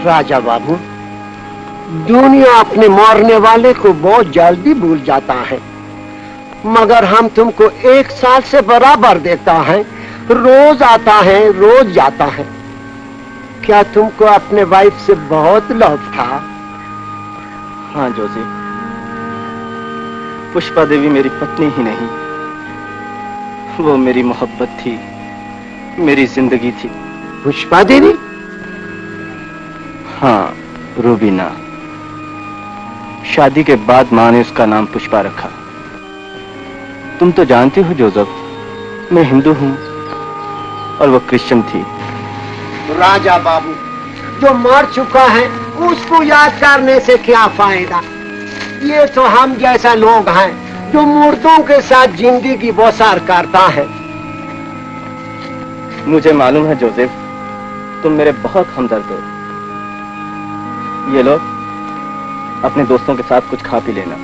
राजा बाबू, दुनिया अपने मारने वाले को बहुत जल्दी भूल जाता है, मगर हम तुमको 1 साल से बराबर देता है, रोज आता है रोज जाता है। क्या तुमको अपने वाइफ से बहुत लव था? हाँ जोसेफ, पुष्पा देवी मेरी पत्नी ही नहीं, वो मेरी मोहब्बत थी, मेरी जिंदगी थी। पुष्पा देवी? हाँ, रूबीना। शादी के बाद माँ ने उसका नाम पुष्पा रखा। तुम तो जानती हो जोसेफ, मैं हिंदू हूँ और वो क्रिश्चियन थी। राजा बाबू, जो मर चुका है उसको याद करने से क्या फायदा? ये तो हम जैसा लोग हैं जो मुर्दों के साथ जिंदगी बसर करता है। मुझे मालूम है जोसेफ, तुम मेरे बहुत हमदर्द हो। ये लो, अपने दोस्तों के साथ कुछ खा पी लेना।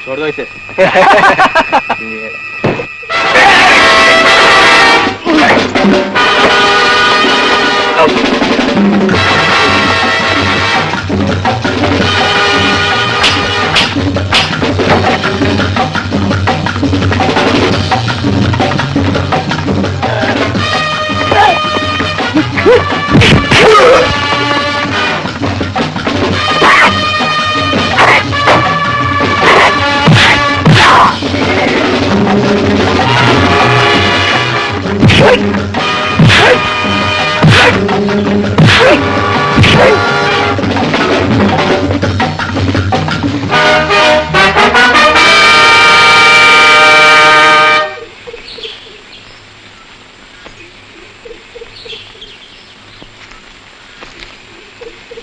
छोड़ दो इसे।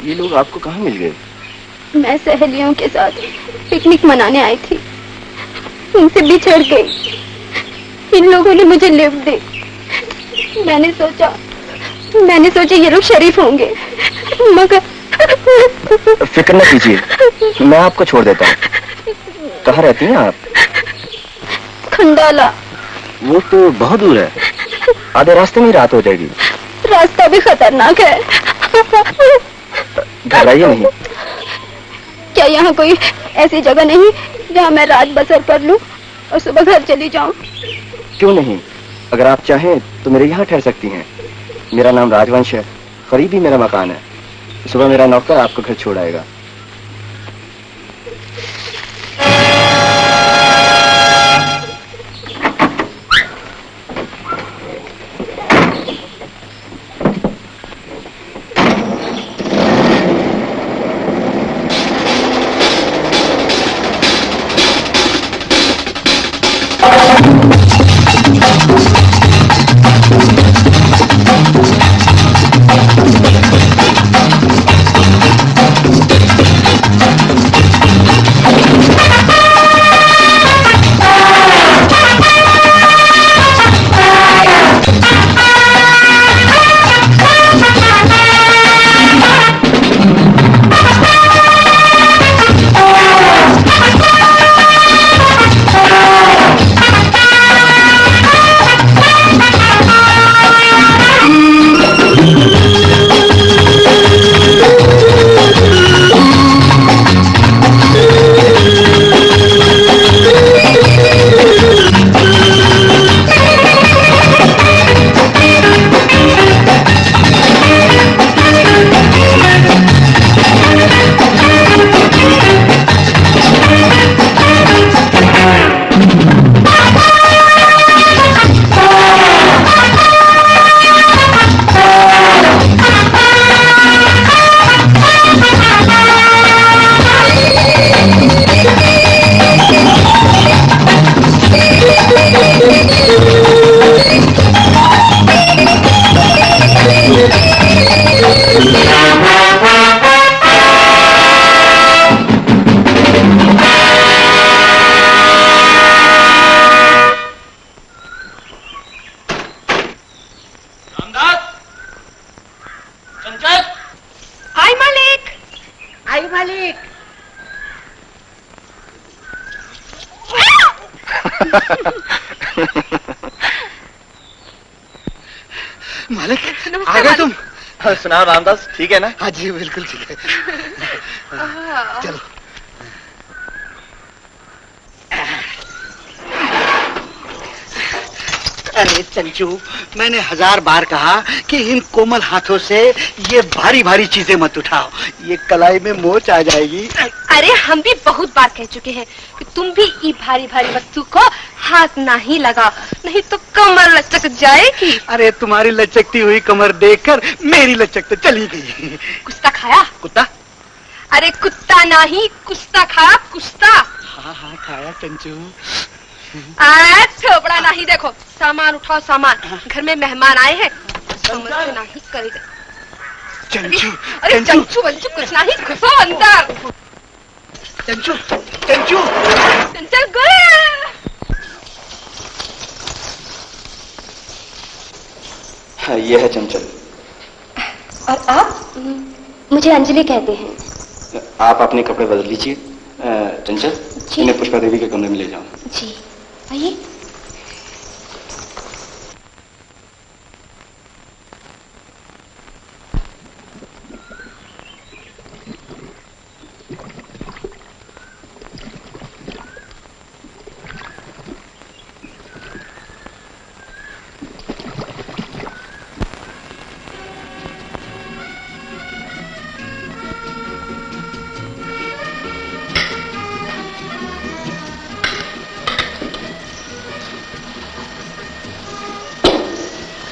ये लोग आपको कहाँ मिल गए? मैं सहेलियों के साथ पिकनिक मनाने आई थी, उनसे बिछड़ गई। इन लोगों ने मुझे लिफ्ट दी। मैंने सोचा ये लोग शरीफ होंगे, मगर फिक्र न कीजिए, मैं आपको छोड़ देता हूँ। कहाँ रहती हैं आप? खंडाला। वो तो बहुत दूर है, आधे रास्ते में रात हो जाएगी। रास्ता भी खतरनाक है। घबराइए नहीं। क्या यहाँ कोई ऐसी जगह नहीं जहाँ मैं रात बसर कर लूँ और सुबह घर चली जाऊँ? क्यों नहीं, अगर आप चाहें तो मेरे यहाँ ठहर सकती हैं। मेरा नाम राजवंश है, करीब ही मेरा मकान है। सुबह मेरा नौकर आपको घर छोड़ आएगा। मालिक नमस्ते, आ गए तुम? सुनाओ रामदास, ठीक है ना? हाँ जी बिल्कुल ठीक है। चलो। अरे चंचू, मैंने 1000 बार कहा कि इन कोमल हाथों से ये भारी भारी चीजें मत उठाओ, ये कलाई में मोच आ जाएगी। अरे हम भी बहुत बार कह चुके हैं कि तुम भी ये भारी भारी वस्तु को हाथ ना ही लगाओ, नहीं तो कमर लचक जाएगी। अरे तुम्हारी लचकती हुई कमर देखकर मेरी लचक तो चली गई। कुश्ता खाया? कुत्ता? अरे कुत्ता नहीं, कुश्ता खाया, कुश्ता। हाँ हाँ खाया चंचू। थोबड़ा नहीं, देखो सामान उठाओ, सामान, घर में मेहमान आए हैं। समझ से नहीं करेगा। चंचू, अरे चंचू वंचू कुछ नहीं, घुसो अंदर। चंचू, चंचू, चंचल गए। हाँ, ये है चंचल। और आप? मुझे अंजलि कहते हैं। आप अपने कपड़े बदल लीजिए। चंचल, इन्हें पुष्पा देवी के कमरे में ले जाओ। जी आइए।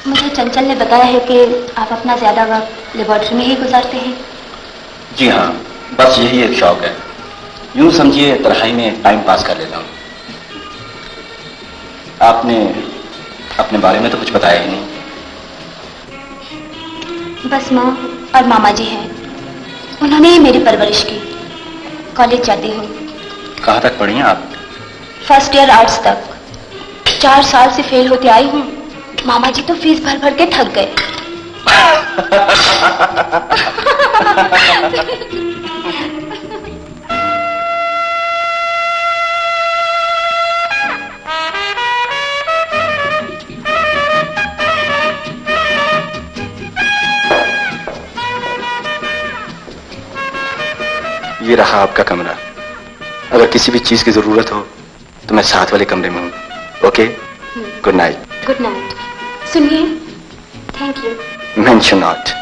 मुझे चंचल ने बताया है कि आप अपना ज्यादा वक्त लेबोरेटरी में ही गुजारते हैं। जी हाँ, बस यही एक शौक है। यूं समझिए तन्हाई में टाइम पास कर लेता हूँ। आपने अपने बारे में तो कुछ बताया ही नहीं। बस माँ और मामा जी हैं, उन्होंने ही मेरी परवरिश की। कॉलेज जाती हूँ। कहाँ तक पढ़ी हैं आप? फर्स्ट ईयर आर्ट्स तक। 4 साल से फेल होते आई हूँ। मामा जी तो फीस भर भर के थक गए। ये रहा आपका कमरा। अगर किसी भी चीज की जरूरत हो तो मैं साथ वाले कमरे में हूँ। Okay, good night. Good night. सुनिए, थैंक यू। Mention not.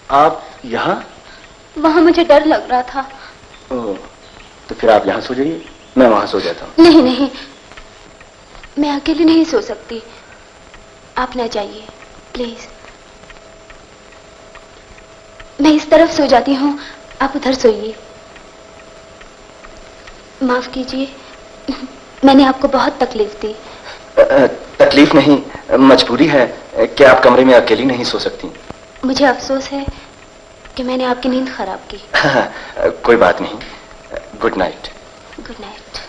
आप यहाँ? वहाँ मुझे डर लग रहा था। ओह, तो फिर आप यहाँ सो जाइए, मैं वहाँ सो जाता हूँ। नहीं नहीं, मैं अकेले नहीं सो सकती। आप ना जाइए प्लीज। मैं इस तरफ सो जाती हूँ, आप उधर सोइए। माफ कीजिए, मैंने आपको बहुत तकलीफ दी। तकलीफ नहीं, मजबूरी है कि आप कमरे में अकेली नहीं सो सकती। मुझे अफसोस है कि मैंने आपकी नींद खराब की। कोई बात नहीं। Good night. Good night.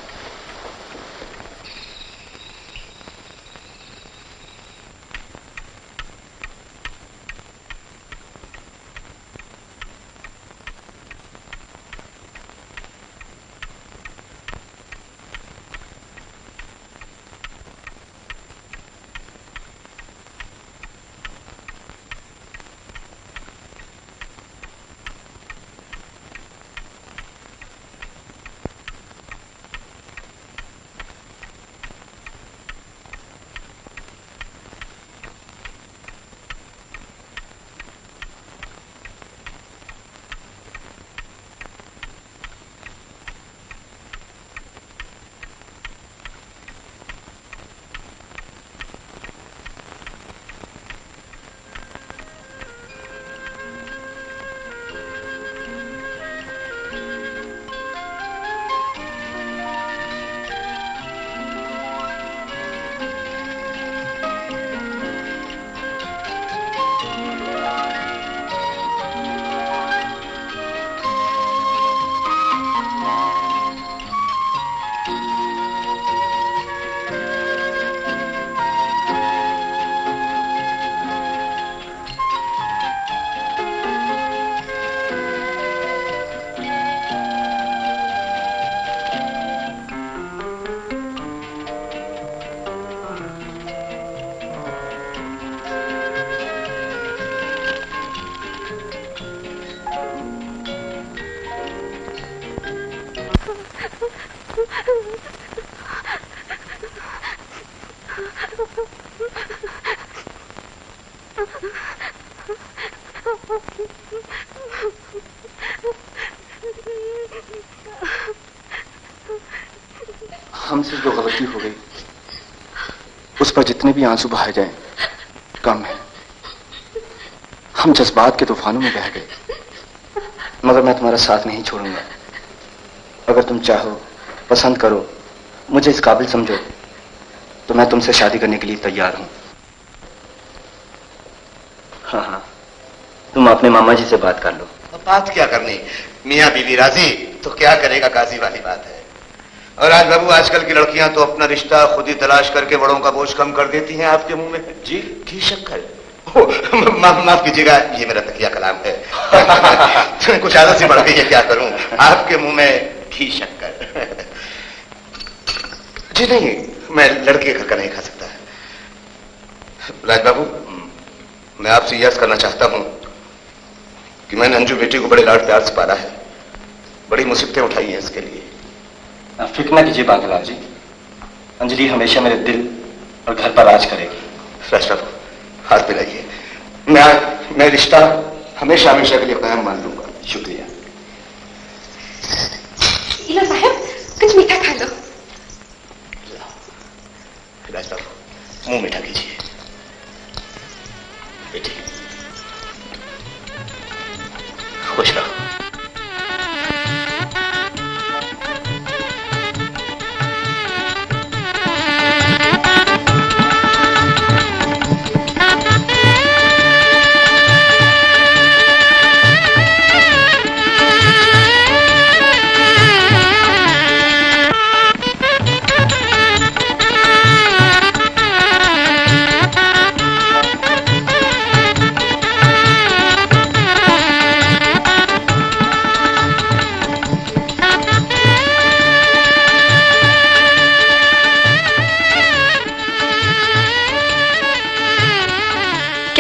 हमसे जो गलती हो गई उस पर जितने भी आंसू बहाए जाएं कम है। हम जज्बात के तूफानों में बह गए, मगर मैं तुम्हारा साथ नहीं छोड़ूंगा। अगर तुम चाहो, पसंद करो, मुझे इस काबिल समझो, तो मैं तुमसे शादी करने के लिए तैयार हूं। हाँ हाँ, तुम अपने मामा जी से बात कर लो। बात क्या करनी, मियाँ बीवी राजी तो क्या करेगा, काजी वाली बात है। और आज बाबू, आजकल की लड़कियां तो अपना रिश्ता खुद ही तलाश करके बड़ों का बोझ कम कर देती हैं। आपके मुंह में जी घी शक्कर। माफ कीजिएगा, ये मेरा तकिया कलाम है। कुछ आदत सी बढ़ गई है, क्या करूं। आपके मुंह में घी शक्कर। जी नहीं, मैं लड़के के घर का नहीं खा सकता। राज बाबू, मैं आपसे यह करना चाहता हूं कि मैंने अंजू बेटी को बड़े लाड प्यार से पाला है, बड़ी मुसीबतें उठाई हैं इसके लिए। फिक्र न कीजिए बांकलाल जी, अंजलि हमेशा मेरे दिल और घर पर राज करेगी। राज बाबू, हाथ मिलाइए। मैं रिश्ता हमेशा हमेशा के लिए कायम मान लूंगा। शुक्रिया। इला साहब, कुछ मीठा खा लो। राज बाबू, मुंह मीठा कीजिए। बेटी, खुश रहो।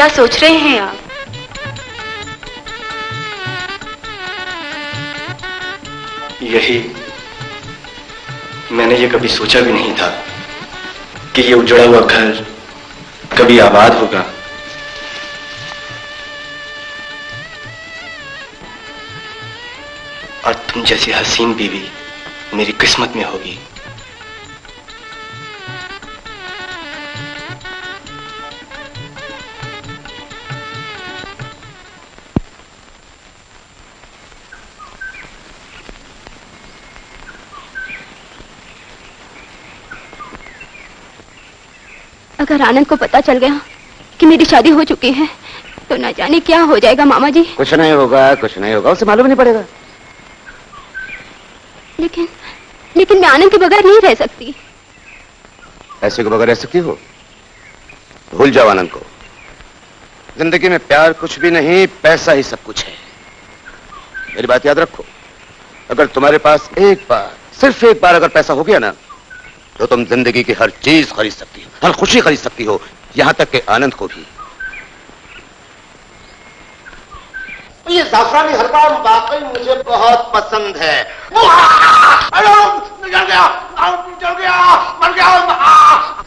क्या सोच रहे हैं आप? यही मैंने ये कभी सोचा भी नहीं था कि ये उजड़ा हुआ घर कभी आबाद होगा। और तुम जैसी हसीन बीवी मेरी किस्मत में होगी। अगर आनंद को पता चल गया कि मेरी शादी हो चुकी है तो न जाने क्या हो जाएगा मामा जी। कुछ नहीं होगा, कुछ नहीं होगा, उसे मालूम नहीं पड़ेगा। लेकिन मैं आनंद के बगैर नहीं रह सकती। ऐसे के बगैर रह सकती हो? भूल जाओ आनंद को। जिंदगी में प्यार कुछ भी नहीं, पैसा ही सब कुछ है। मेरी बात याद रखो, अगर तुम्हारे पास एक बार, सिर्फ एक बार अगर पैसा हो गया ना, तो तुम जिंदगी की हर चीज खरीद सकती हो, हर खुशी खरीद सकती हो, यहां तक कि आनंद को भी। ये जाफरानी हलवा वाकई मुझे बहुत पसंद है।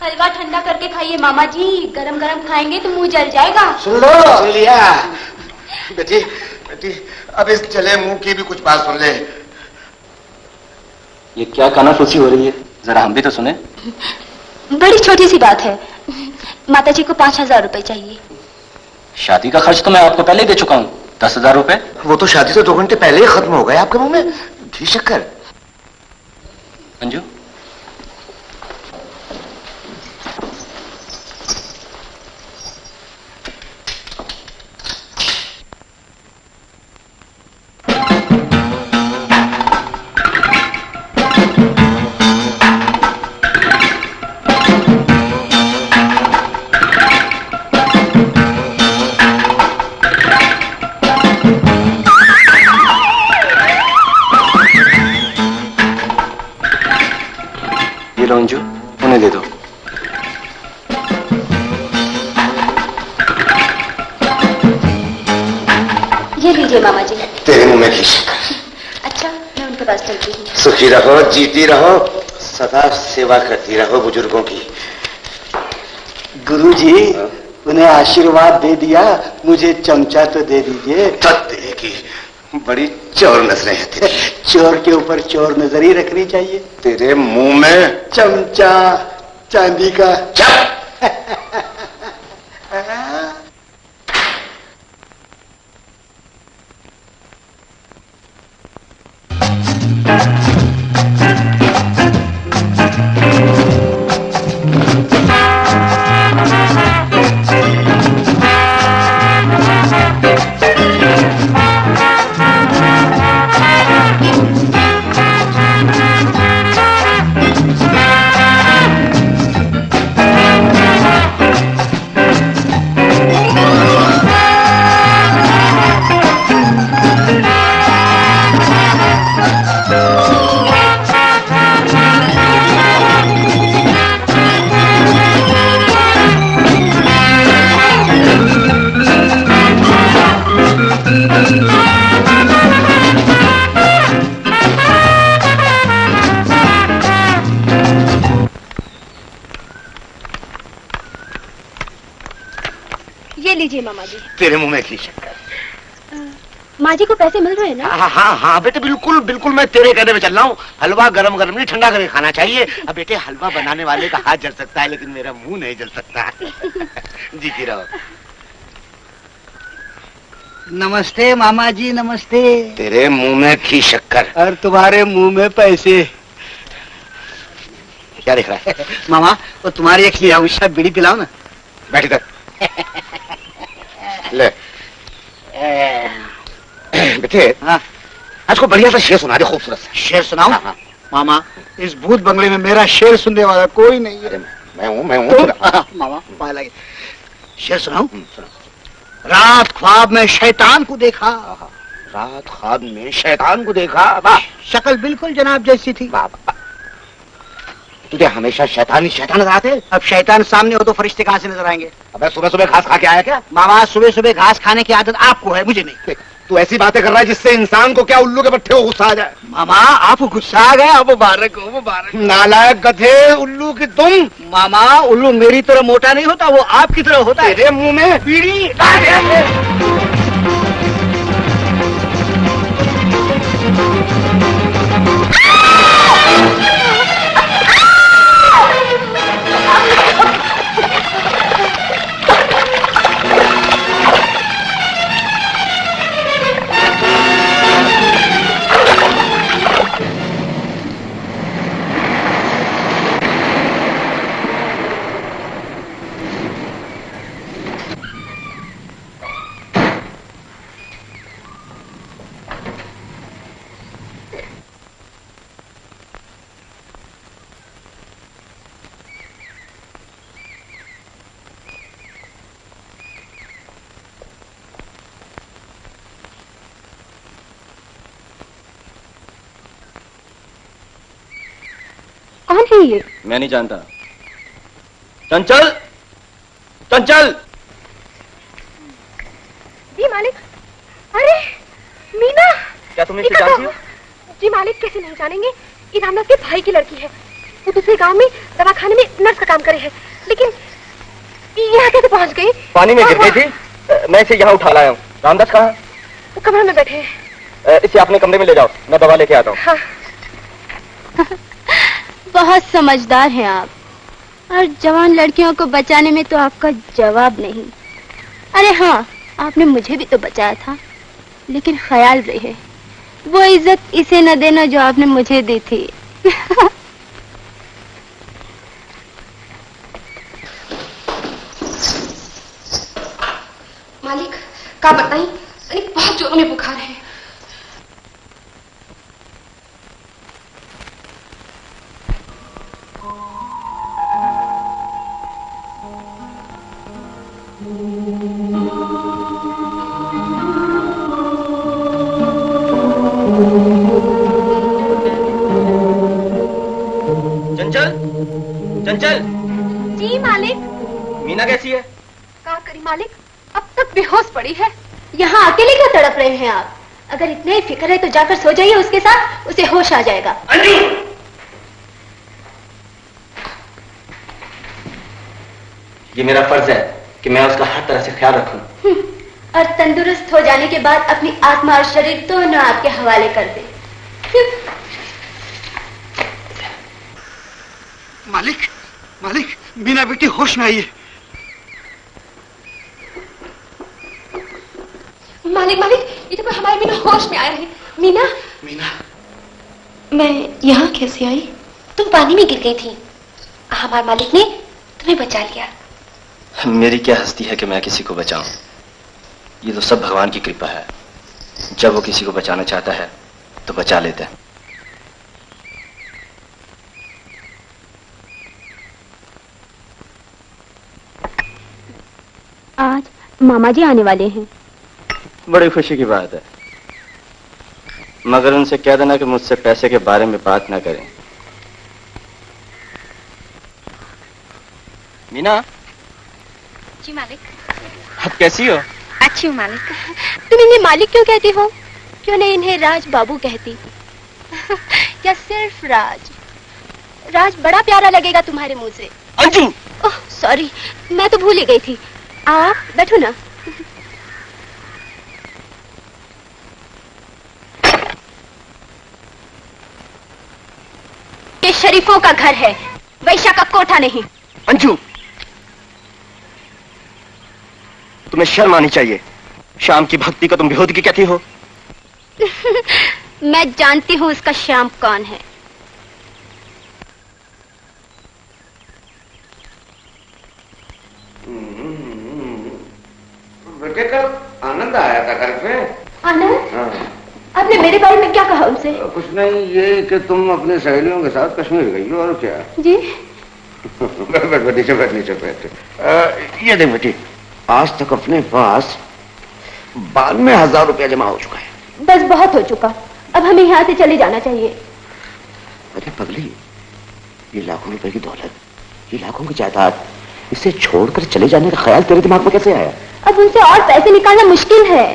हलवा ठंडा करके खाइए मामा जी, गरम गरम खाएंगे तो मुंह जल जाएगा। सुन लो, सुन लिया बेटी। बेटी अब इस जले मुंह की भी कुछ बात सुन ले। ये क्या कानाफूसी हो रही है, जरा हम भी तो सुने। बड़ी छोटी सी बात है, माता जी को 5000 रुपए चाहिए। शादी का खर्च तो मैं आपको पहले ही दे चुका हूँ, 10,000 रुपए। वो तो शादी से 2 घंटे पहले ही खत्म हो गए आपके मुंह में घी शक्कर। अंजू, अंजू उन्हें दे दो। ये लीजिए मामा जी। तेरे मुंह में घी शक्कर। अच्छा, मैं उनके पास चलती हूँ। सुखी रहो, जीती रहो, सदा सेवा करती रहो बुजुर्गों की। गुरुजी, उन्हें आशीर्वाद दे दिया, मुझे चमचा तो दे दीजिए। की बड़ी चोर नजरें हैं तेरी। चोर के ऊपर चोर नजर ही रखनी चाहिए। तेरे मुंह में चमचा चांदी का। मामा जी। तेरे मुंह में घी शक्कर। माँ जी को पैसे मिल रहे हैं ना? हाँ हाँ हाँ बेटे, बिल्कुल बिल्कुल, मैं तेरे कहने में चल रहा हूँ। हलवा गरम गरम नहीं, ठंडा करके खाना चाहिए। अब बेटे, हलवा बनाने वाले का हाथ जल सकता है, लेकिन मेरा मुंह नहीं जल सकता। जीती रहो। नमस्ते मामा जी, नमस्ते। तेरे मुंह में घी शक्कर और तुम्हारे मुंह में पैसे। क्या दिख रहा है? मामा, वो तुम्हारी एक लिया बीड़ी पिलाओ ना। बैठ इधर। ले बेटे। हाँ, आज को बढ़िया सा शेर सुना दे, खूबसूरत सा शेर सुनाओ। हाँ। मामा, इस भूत बंगले में मेरा शेर सुनने वाला कोई नहीं है। मैं हूँ तो, मामा पाए लगे। शेर सुनाओ। रात ख्वाब में शैतान को देखा। रात ख्वाब में शैतान को देखा। वाह, शक्ल बिल्कुल जनाब जैसी थी। वाह, तुझे हमेशा शैतान नजर आते। अब शैतान सामने हो तो फरिश्ते कहाँ से नजर आएंगे? अबे सुबह सुबह घास खा के आया क्या? मामा, सुबह सुबह घास खाने की आदत आपको है, मुझे नहीं। तू ऐसी बातें कर रहा है जिससे इंसान को क्या उल्लू के पट्टे को गुस्सा आ जाए। मामा, आप गुस्सा आ गए? आप मुबारक हो, मुबारक। नालायक गधे, उल्लू की तुम। मामा, उल्लू मेरी तरह मोटा नहीं होता, वो आपकी तरह होता है। तेरे मुंह में बीड़ी। कौन है ये? मैं नहीं जानता। चंचल, चंचल। जी मालिक। अरे मीना, क्या तुम इसे जानती हो? जी मालिक, कैसे नहीं जानेंगे, ये रामदास के भाई की लड़की है। वो दूसरे गांव में दवाखाने में नर्स का काम करे है, लेकिन यहाँ कैसे पहुँच गई? पानी में गिर गई थी, मैं इसे यहाँ उठा लाया हूँ। रामदास कहाँ है? वो कमरे में बैठे हैं। इसे अपने कमरे में ले जाओ, मैं दवा लेके आता हूँ। हाँ। बहुत समझदार हैं आप, और जवान लड़कियों को बचाने में तो आपका जवाब नहीं। अरे हाँ, आपने मुझे भी तो बचाया था, लेकिन ख्याल रहे वो इज्जत इसे न देना जो आपने मुझे दी थी। मालिक, क्या बताएं, अरे बहुत जोरों में बुखार है। चंचल, चंचल। जी मालिक। मीना कैसी है? क्या करी मालिक, अब तक बेहोश पड़ी है। यहाँ अकेले क्यों तड़प रहे हैं आप? अगर इतना ही फिक्र है तो जाकर सो जाइए उसके साथ, उसे होश आ जाएगा। अंजू! ये मेरा फर्ज है कि मैं उसका हर तरह से ख्याल रखूं। और तंदुरुस्त हो जाने के बाद अपनी आत्मा और शरीर दोनों आपके हवाले कर दे। मालिक, मालिक, मीना बेटी होश में आई है। मालिक, मालिक, ये तो हमारे मीना होश में आया है। मीना, मीना, मैं यहाँ कैसे आई? तुम पानी में गिर गई थी, हमारे मालिक ने तुम्हें बचा लिया। मेरी क्या हस्ती है कि मैं किसी को बचाऊं? ये तो सब भगवान की कृपा है। जब वो किसी को बचाना चाहता है तो बचा लेता है। आज मामा जी आने वाले हैं। बड़ी खुशी की बात है, मगर उनसे कह देना कि मुझसे पैसे के बारे में बात ना करें। मीना। जी मालिक। आप कैसी हो? अच्छी हूँ मालिक। तुम इन्हें मालिक क्यों कहती हो? क्यों नहीं इन्हें राज बाबू कहती? या सिर्फ राज? राज बड़ा प्यारा लगेगा तुम्हारे मुंह से। अंजू! ओह सॉरी, मैं तो भूल ही गई थी। आप बैठो ना। ये शरीफों का घर है, वैश्या का कोठा नहीं। अंजू, तुम्हें शर्म आनी चाहिए। शाम की भक्ति को तुम बेहूदगी कहती हो। मैं जानती हूँ उसका श्याम कौन है। बेटे, कल आनंद आया था घर पे। आनंद? हाँ। आपने मेरे बारे में क्या कहा उनसे? कुछ नहीं, ये कि तुम अपनी सहेलियों के साथ कश्मीर गई हो, और क्या। जी? बैठ नीचे, बैठ नीचे, बैठ। ये देख बेटी, आज तक अपने पास 92,000 रुपया जमा हो चुका है। बस बहुत हो चुका, अब हमें यहाँ से चले जाना चाहिए। अरे पगली, ये लाखों रुपए की दौलत, ये लाखों की जायदाद, इसे छोड़कर चले जाने का ख्याल तेरे दिमाग में कैसे आया? अब उनसे और पैसे निकालना मुश्किल है।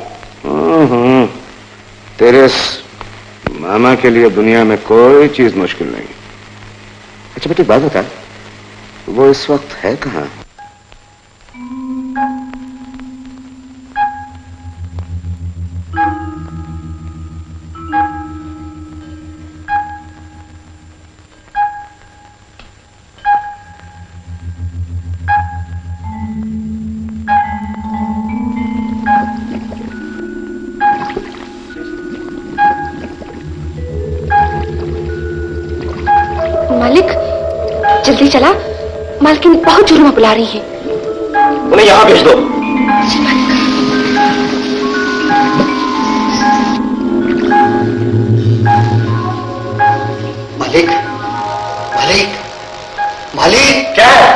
तेरे मामा के लिए दुनिया में कोई चीज मुश्किल नहीं। अच्छा बेटी बात बता, वो इस वक्त है कहाँ? मालिक जल्दी चला, मालकिन बहुत जोरों में बुला रही है। उन्हें यहाँ भेज दो। मालिक मालिक मालिक क्या है?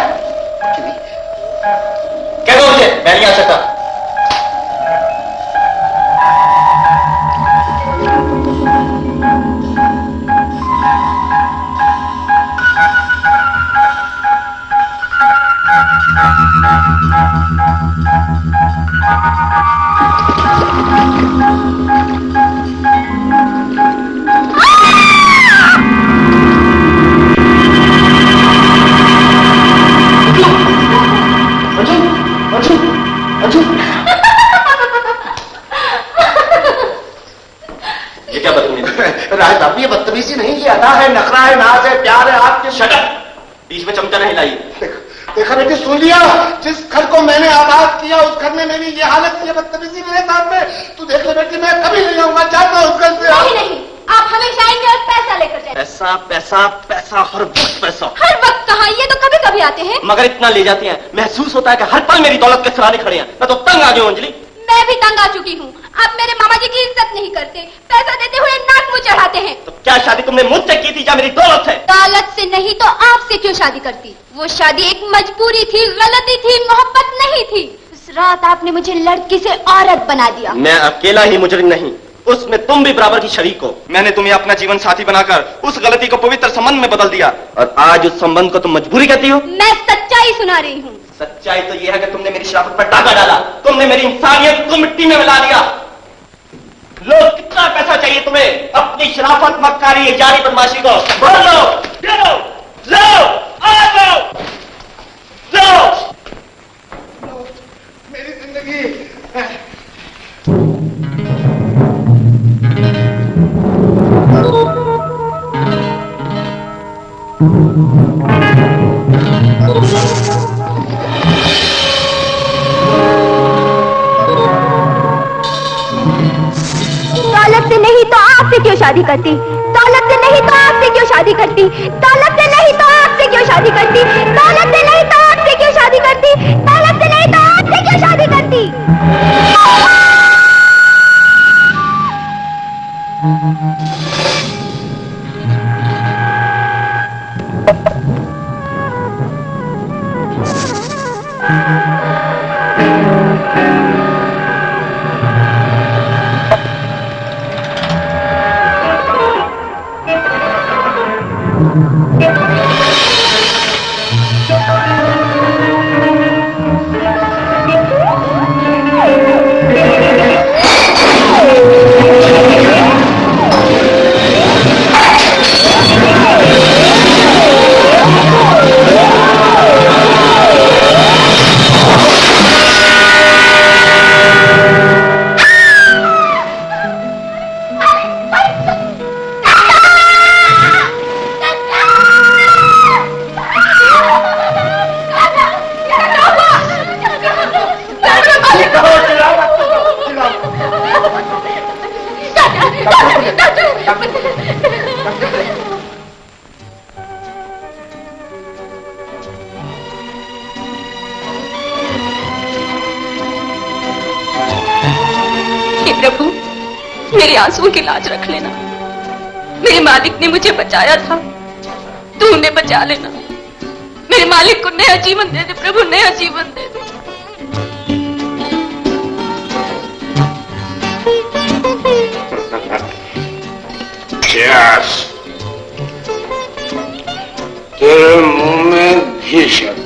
क्या दो मुझे, मैं नहीं आ सकता। राज बाबू ये बदतमीजी नहीं, ये अदा है, नखरा है, नाज है, प्यार है आपके। शटअप, बीच में चमचा नहीं लाई। देखा बेटी, सुन लिया? जिस घर को मैंने आबाद किया उस घर में मेरी ये हालत, ये बदतमीजी मेरे साथ में। तू देख ले बेटी, मैं कभी नहीं आऊंगा, चाहता उस घर से। नहीं नहीं, आप हमेशा आएंगे और पैसा लेकर जाएंगे। पैसा पैसा पैसा, हर वक्त पैसा। हर वक्त कहाँ, ये तो कभी कभी आते हैं। मगर इतना ले जाती हैं, महसूस होता है कि हर पल मेरी दौलत के सराहने खड़े हैं। मैं तो तंग आ गया हूं अंजलि। मैं भी तंग आ चुकी हूँ। आप मेरे मामा जी की इज्जत नहीं करते, पैसा देते हुए नाक मुंह चढ़ाते हैं। तो क्या शादी तुमने मुझसे की थी या मेरी दौलत से? दौलत से नहीं तो आपसे क्यों शादी करती? वो शादी एक मजबूरी थी, गलती थी, मोहब्बत नहीं थी। उस रात आपने मुझे लड़की से औरत बना दिया। मैं अकेला ही मुजरिम नहीं, उसमें तुम भी बराबर की शरीक हो। मैंने तुम्हें अपना जीवन साथी बनाकर उस गलती को पवित्र संबंध में बदल दिया, और आज उस संबंध को तुम मजबूरी कहती हो। मैं सच्चाई सुना रही हूँ। सच्चाई तो यह है कि तुमने मेरी शराफत पर डाका डाला, तुमने मेरी इंसानियत को मिट्टी में मिला दिया। लो, कितना पैसा चाहिए तुम्हें अपनी शराफत, मक्कारी, जारी बदमाशी को? बोल लो, लो, लो, आ जाओ, लो। मेरी जिंदगी दौलत से नहीं तो आपसे क्यों शादी करती? दौलत से नहीं तो आपसे क्यों शादी करती? दौलत से नहीं तो आपसे क्यों शादी करती? दौलत से नहीं तो आपसे क्यों शादी करती? दौलत से नहीं तो आपसे क्यों शादी करती? प्रभु, मेरे आंसुओं की लाज रख लेना। मेरे मालिक ने मुझे बचाया था, तू उन्हें बचा लेना। मेरे मालिक को नया जीवन दे दे प्रभु, नया जीवन दे दे। तेरे ये शादी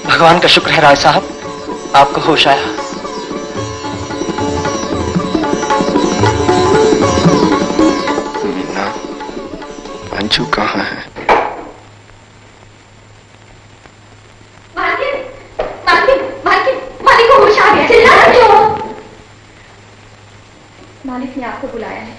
भगवान का शुक्र है राय साहब, आपको होश आया। मीना, अंजू कहाँ है? मालिक को होश आ गया। चिल्ला क्यों? मालिक ने आपको बुलाया है।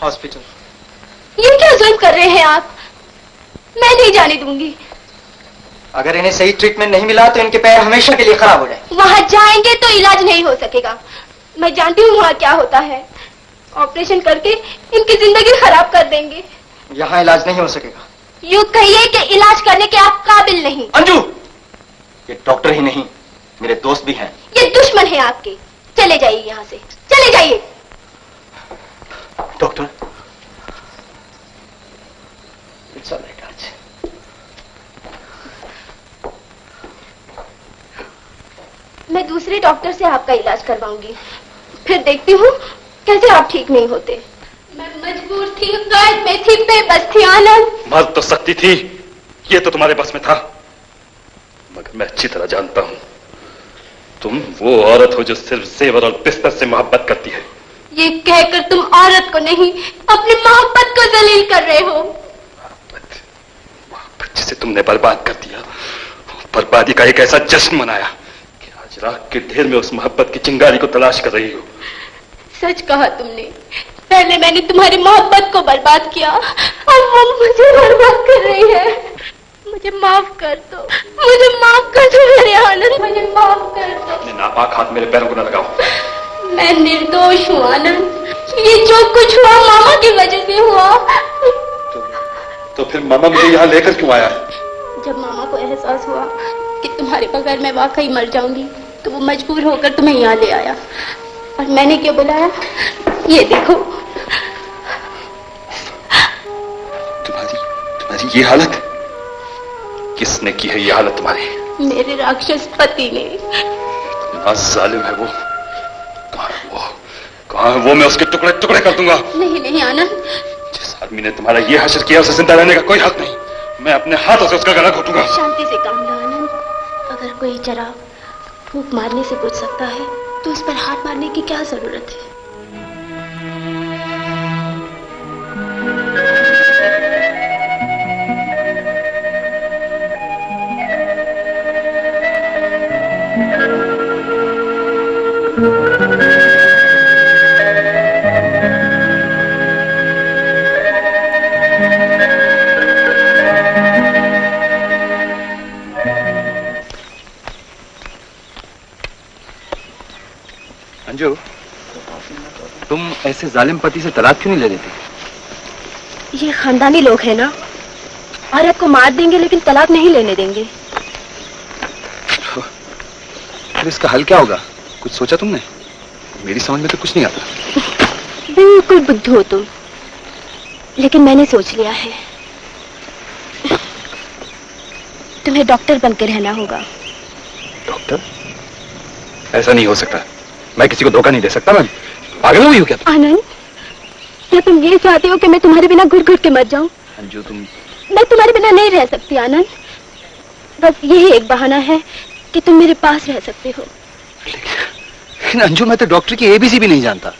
हॉस्पिटल। ये क्या जुल्म कर रहे हैं आप? मैं नहीं जाने दूंगी। अगर इन्हें सही ट्रीटमेंट नहीं मिला तो इनके पैर हमेशा के लिए खराब हो जाए। वहां जाएंगे तो इलाज नहीं हो सकेगा। मैं जानती हूँ वहां क्या होता है। ऑपरेशन करके इनकी जिंदगी खराब कर देंगे। यहाँ इलाज नहीं हो सकेगा। यूं कहिए कि इलाज करने के आप काबिल नहीं। अंजू, ये डॉक्टर ही नहीं, मेरे दोस्त भी हैं। ये दुश्मन है आपके। चले जाइए यहाँ से, चले जाइए। Doctor, it's alright. आज मैं दूसरे डॉक्टर से आपका इलाज करवाऊंगी, फिर देखती हूँ कैसे आप ठीक नहीं होते। मैं मजबूर थी, कैद में थी, बेबस थी। आनंद, मर्द तो सकती थी, ये तो तुम्हारे बस में था, मगर मैं अच्छी तरह जानता हूं तुम वो औरत हो जो सिर्फ जेवर और बिस्तर से मोहब्बत करती है। ये कहकर तुम औरत को नहीं, अपनी मोहब्बत को जलील कर रहे हो। मोहब्बत जिसे तुमने बर्बाद कर दिया, बर्बादी का एक ऐसा जश्न मनाया कि आज राख के ढेर में उस मोहब्बत की चिंगारी को तलाश कर रही हो। सच कहा तुमने। पहले मैंने तुम्हारी मोहब्बत को बर्बाद किया, अब वो मुझे बर्बाद कर रही है। मुझे माफ कर दो, मुझे माफ कर दो मेरे आनंद, मुझे माफ कर दो। अपने नापाक हाथ मेरे पैरों को न लगाओ। मैं निर्दोष हूँ आनंद। ये जो कुछ हुआ मामा की वजह से हुआ। तो फिर मामा मुझे यहाँ लेकर क्यों आया? जब मामा को एहसास हुआ कि तुम्हारे बगैर मैं वाकई मर जाऊंगी, तो वो मजबूर होकर तुम्हें यहाँ ले आया। और मैंने क्यों बुलाया? ये देखो। तुम्हारी ये हालत किसने की है? ये हालत तुम्हारी? मेरे राक्षस पति ने। इतना जालिम है वो। कहाँ है वो? मैं उसके टुकड़े टुकड़े कर दूंगा। नहीं नहीं आनंद, जिस आदमी ने तुम्हारा ये हश्र किया उसे जिंदा रहने का कोई हक नहीं। मैं अपने हाथों से उसका गला घोटूंगा। शांति से काम लो आनंद। अगर कोई जरा फूंक मारने से बुझ सकता है तो उस पर हाथ मारने की क्या जरूरत है? अंजू, तुम ऐसे जालिम पति से तलाक क्यों नहीं ले देती? ये खानदानी लोग हैं ना, औरत को मार देंगे लेकिन तलाक नहीं लेने देंगे। फिर इसका हल क्या होगा? कुछ सोचा तुमने? मेरी समझ में तो कुछ नहीं आता। बिल्कुल बुद्धू हो तुम, लेकिन मैंने सोच लिया है। तुम्हें डॉक्टर बनकर रहना होगा। डॉक्टर? ऐसा नहीं हो सकता। मैं किसी को धोखा नहीं दे सकता। मैं पागल हुई हूँ क्या? आनंद, क्या तुम ये चाहते हो कि मैं तुम्हारे बिना घुट घुट के मर जाऊं? अंजू, तुम मैं तुम्हारे बिना नहीं रह सकती आनंद। बस यही एक बहाना है कि तुम मेरे पास रह सकते हो। लेकिन अंजू, मैं तो डॉक्टर की एबीसी भी नहीं जानता।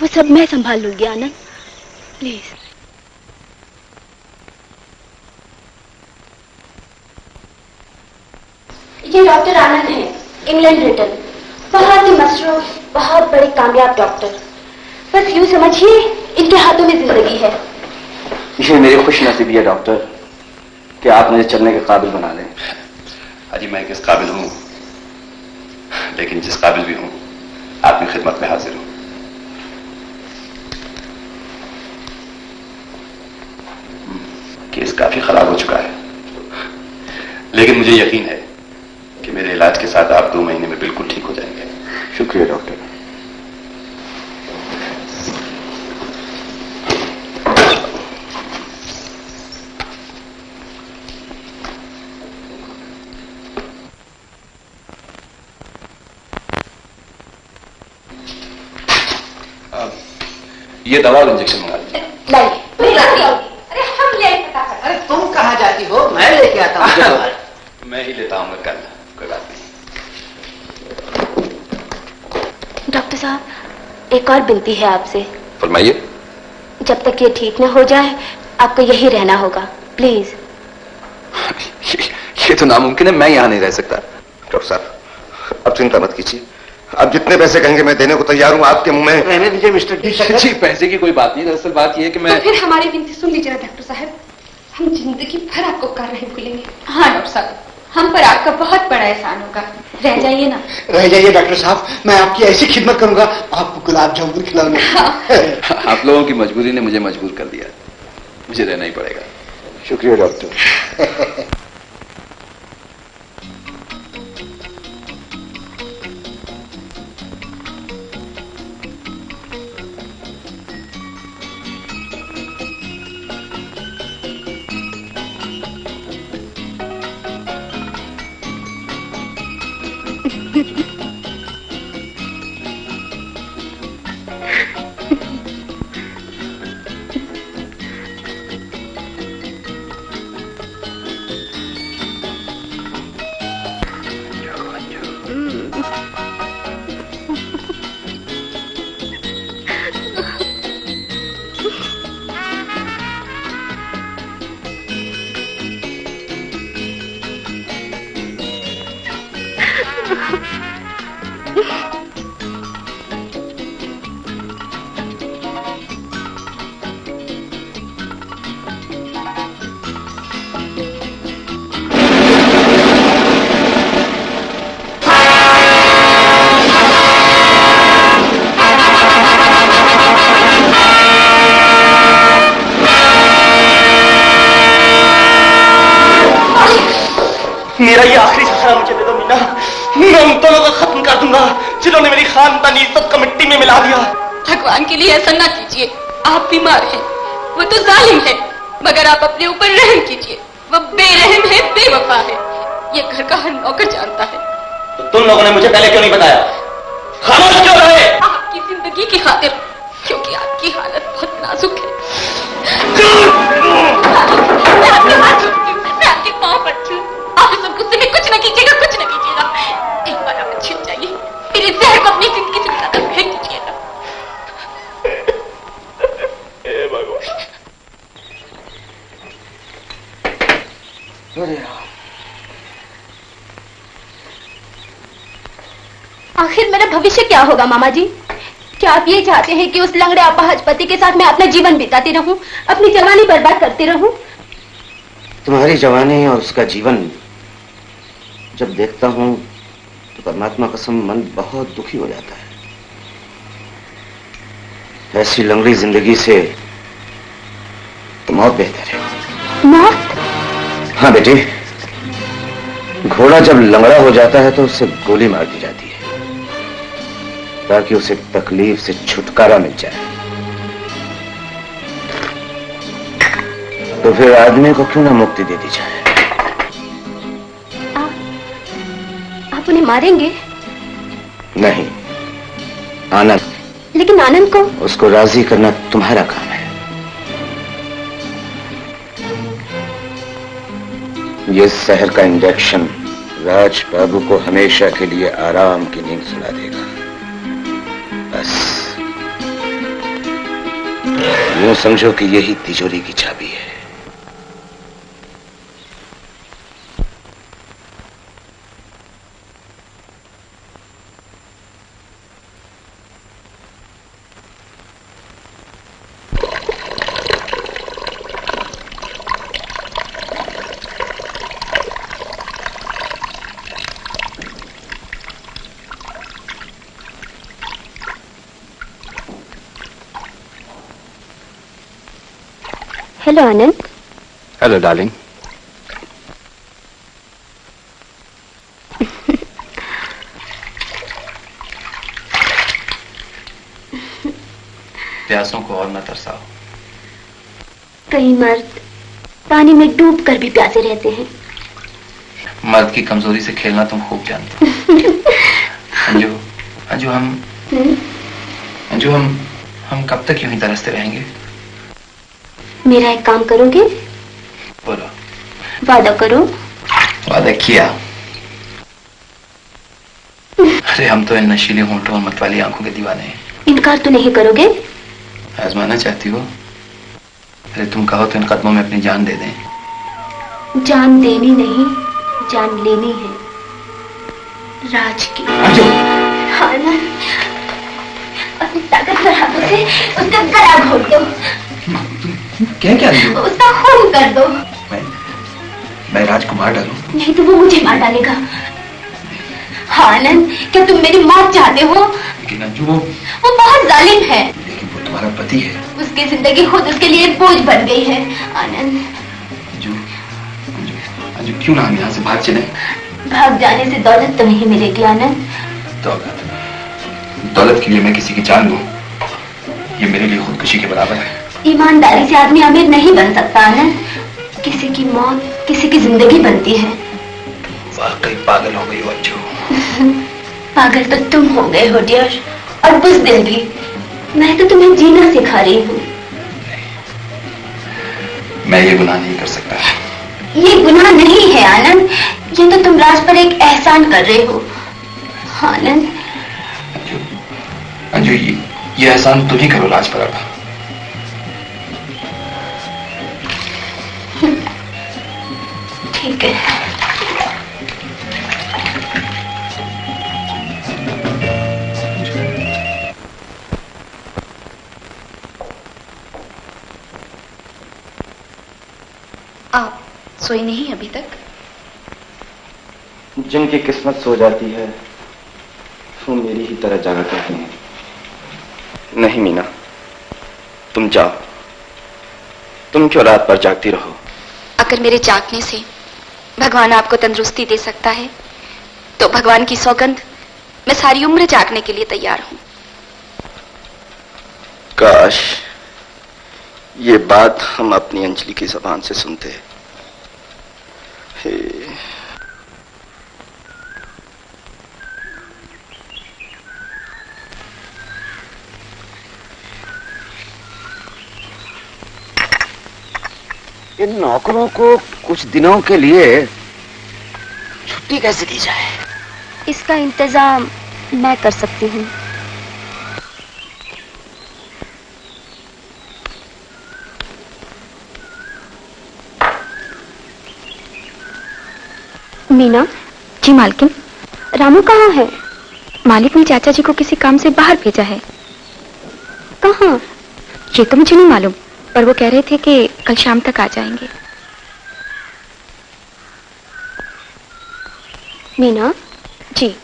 वो सब मैं संभाल लूंगी आनंद, प्लीज। ये डॉक्टर आनंद है, इंग्लैंड रिटर्न। बहुत ही मसरूफ, बहुत बड़े कामयाब डॉक्टर। बस यूं समझिए इनके हाथों में जिंदगी है। ये मेरी खुशनसीबी है डॉक्टर कि आप मुझे चलने के काबिल बना दें। अजी मैं किस काबिल हूं, लेकिन जिस काबिल भी हूं आपकी खिदमत में हाजिर हूं। केस काफी खराब हो चुका है, लेकिन मुझे यकीन है कि मेरे इलाज के साथ आप 2 महीने में बिल्कुल ठीक हो जाएंगे। शुक्रिया डॉक्टर। ये दवा और इंजेक्शन मंगा लीजिए। अरे हम ले फटाफट। अरे तुम कहाँ जाती हो? मैं लेके आता हूँ। मैं ही लेता हूँ कल, कोई बात नहीं। डॉक्टर साहब, एक और विनती है आपसे। फरमाइए। जब तक ये ठीक न हो जाए आपको यही रहना होगा, प्लीज। ये तो नामुमकिन है, मैं यहाँ नहीं रह सकता। डॉक्टर साहब, अब चिंता मत कीजिए। आप जितने पैसे कहेंगे मैं देने को तैयार हूं। आपके मुंह में रहने दीजिए मिस्टर डी। जी, पैसे की कोई बात नहीं, दरअसल बात यह है कि मैं तो फिर हमारी विनती सुन लीजिए ना डॉक्टर साहब, हम जिंदगी भर आपको कर नहीं भूलेंगे। हाँ डॉक्टर साहब, हम पर आपका बहुत बड़ा एहसान होगा। रह जाइए ना। रह जाइए डॉक्टर साहब, मैं आपकी ऐसी खिदमत करूंगा, आपको गुलाब जामुन खिलाऊंगा। आप लोगों की मजबूरी ने मुझे मजबूर कर दिया, मुझे रहना ही पड़ेगा। शुक्रिया डॉक्टर। मेरा ये आखिरी सहारा मुझे दे दो मीना। मैं उन दोनों को खत्म कर दूंगा जिन्होंने मेरी खानदानी इज्जत को मिट्टी में मिला दिया। भगवान के लिए ऐसा ना कीजिए, आप बीमार हैं, वो तो जालिम है, मगर आप अपने ऊपर रहम कीजिए। वो बेरहम है, बेवफा है, ये घर का हर नौकर जानता है। तो तुम लोगों ने मुझे पहले क्यों नहीं बताया? खामोश क्यों रहे? आपकी जिंदगी की खातिर, क्योंकि आपकी हालत बहुत नाजुक है। मैं आपके हाथ छूटती हूँ, मैं आपके पाँव पड़ती हूँ। आप इस गुस्से में कुछ न कीजिएगा, कुछ न कीजिएगा। एक बार आप छिप जाइए, फिर इस जहर को अपनी जिंदगी से निकाल फेंक दीजिएगा। आखिर मेरा भविष्य क्या होगा मामा जी? क्या आप ये चाहते हैं कि उस लंगड़े अपहज पति के साथ मैं अपना जीवन बिताती रहूं, अपनी जवानी बर्बाद करती रहूं? तुम्हारी जवानी और उसका जीवन जब देखता हूं तो परमात्मा कसम मन बहुत दुखी हो जाता है। ऐसी लंगड़ी जिंदगी से तो मौत बेहतर है। मौत? हाँ बेटी, घोड़ा जब लंगड़ा हो जाता है तो उसे गोली मार दी जाती है ताकि उसे तकलीफ से छुटकारा मिल जाए। तो फिर आदमी को क्यों ना मुक्ति दे दी जाए? आप उन्हें मारेंगे? नहीं, आनंद। लेकिन आनंद को? उसको राजी करना तुम्हारा काम है। ये शहर का इंजेक्शन राज बाबू को हमेशा के लिए आराम की नींद सुला देगा। बस यूं समझो कि यही तिजोरी की चाबी है। हेलो आनंद। Hello darling. प्यासों को और न तरसाओ। कई मर्द पानी में डूब कर भी प्यासे रहते हैं। मर्द की कमजोरी से खेलना तुम खूब जानते हो। अंजू, अंजू हम कब तक यूं ही तरसते रहेंगे? मेरा एक काम करोगे? बोलो। वादा करो। वादा किया। अरे हम तो इन नशीली होंठों और मतवाली आंखों के दीवाने हैं। इनकार तो नहीं करोगे? आजमाना चाहती हो? अरे तुम कहो तो इन कदमों में अपनी जान दे दें। जान देनी नहीं, जान लेनी है राज की। हाँ ना, अपनी ताकतवर हाथों से उसका गला घोट दो। क्या उसका खून कर दो। मैं राज को मार डालूं? नहीं तो वो मुझे मार डालेगा। हाँ आनंद, क्या तुम मेरी मौत चाहते हो? लेकिन अंजू वो बहुत जालिम है। लेकिन वो तुम्हारा पति है। उसकी जिंदगी खुद उसके लिए एक बोझ बन गई है। आनंद, अंजू, अंजू, अंजू क्यों ना हम यहाँ से भाग चले? भाग जाने से दौलत तो नहीं मिलेगी आनंद। दौलत के लिए मैं किसी की जान लूं, ये मेरे लिए खुदकुशी के बराबर है। ईमानदारी से आदमी अमीर नहीं बन सकता आनंद। किसी की मौत किसी की जिंदगी बनती है। वाकई पागल हो गई हो अंजू। पागल तो तुम हो गए हो डियर, और बुज़दिल भी। मैं तो तुम्हें जीना सिखा रही हूँ। मैं ये गुनाह नहीं कर सकता। ये गुनाह नहीं है आनंद, ये तो तुम राज पर एक एहसान कर रहे हो। आनंद, अंजू ये एहसान तुम ही करो राज पर अब। ठीक है। आप सोई नहीं अभी तक? जिनकी किस्मत सो जाती है वो मेरी ही तरह जागा करती है। नहीं मीना, तुम जाओ। तुम क्यों रात पर जागती रहो? अगर मेरे जागने से भगवान आपको तंदुरुस्ती दे सकता है तो भगवान की सौगंध, मैं सारी उम्र जागने के लिए तैयार हूं। काश ये बात हम अपनी अंजलि की जबान से सुनते। हे इन नौकरों को कुछ दिनों के लिए छुट्टी कैसे दी जाए? इसका इंतजाम मैं कर सकती हूँ। मीना। जी मालकिन। रामू कहाँ है? मालिक ने चाचा जी को किसी काम से बाहर भेजा है। कहाँ? ये तो मुझे नहीं मालूम, पर वो कह रहे थे कि कल शाम तक आ जाएंगे। मीना जी,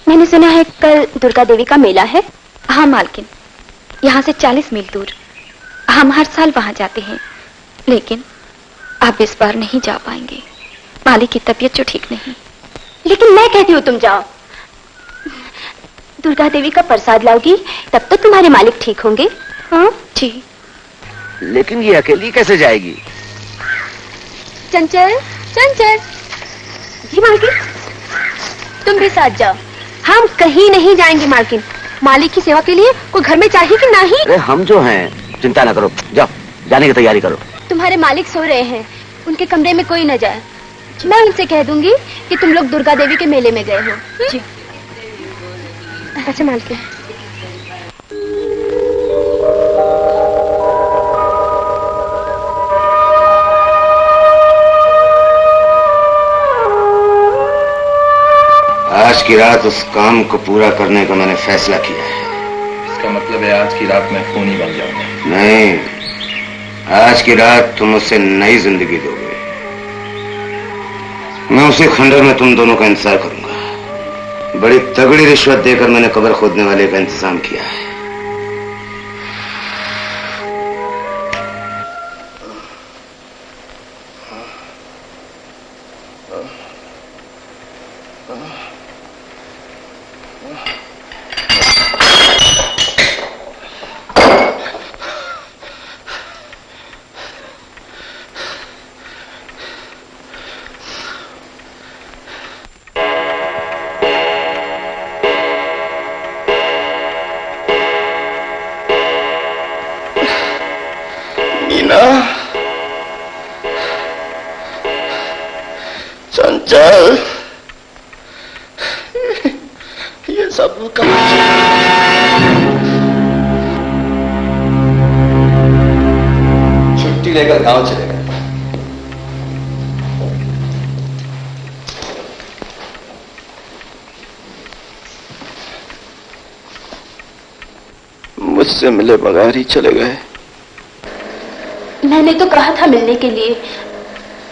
मैंने सुना है कल दुर्गा देवी का मेला है। हाँ मालकिन, यहाँ से 40 मील दूर। हम हर साल वहां जाते हैं, लेकिन आप इस बार नहीं जा पाएंगे। मालिक की तबीयत जो ठीक नहीं। लेकिन मैं कहती हूँ तुम जाओ। दुर्गा देवी का प्रसाद लाओगी तब तो तुम्हारे मालिक ठीक होंगे। हाँ जी। लेकिन ये अकेली कैसे जाएगी? चंचल, चंचल। जी मालकिन, तुम भी साथ जाओ। हम कहीं नहीं जाएंगे मालकिन। मालिक की सेवा के लिए कोई घर में चाहिए कि नहीं? अरे हम जो हैं, चिंता ना करो, जाओ जाने की तैयारी करो। तुम्हारे मालिक सो रहे हैं, उनके कमरे में कोई न जाए। मैं उनसे कह दूंगी कि तुम लोग दुर्गा देवी के मेले में गए हो। जी। अच्छा मालकिन। आज की रात उस काम को पूरा करने का मैंने फैसला किया है। इसका मतलब है आज की रात मैं खूनी बन जाऊंगा? नहीं, आज की रात तुम मुझसे नई जिंदगी दोगे। मैं उसी खंडर में तुम दोनों का इंतजार करूंगा। बड़ी तगड़ी रिश्वत देकर मैंने कब्र खोदने वाले का इंतजाम किया है। चंचल, ये सब छुट्टी लेकर गांव चले गए। मुझसे मिले बगैर ही चले गए। मैंने तो कहा था मिलने के लिए,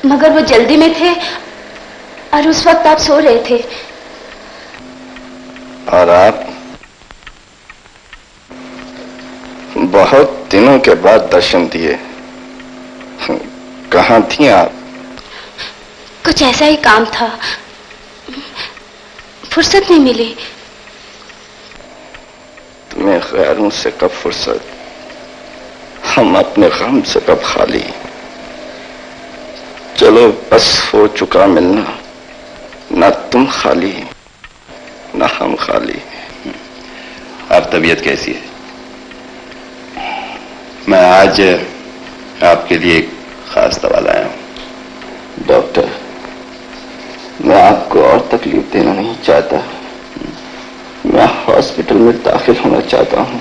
मगर वो जल्दी में थे और उस वक्त आप सो रहे थे। और आप बहुत दिनों के बाद दर्शन दिए। कहाँ थी आप? कुछ ऐसा ही काम था, फुर्सत नहीं मिली। तुम्हें गैरों से कब फुर्सत, हम अपने गम से कब खाली। चलो बस हो चुका मिलना, ना तुम खाली ना हम खाली। अब तबीयत कैसी है? मैं आज आपके लिए एक खास दवा लाया हूं। डॉक्टर, मैं आपको और तकलीफ देना नहीं चाहता। मैं हॉस्पिटल में दाखिल होना चाहता हूं।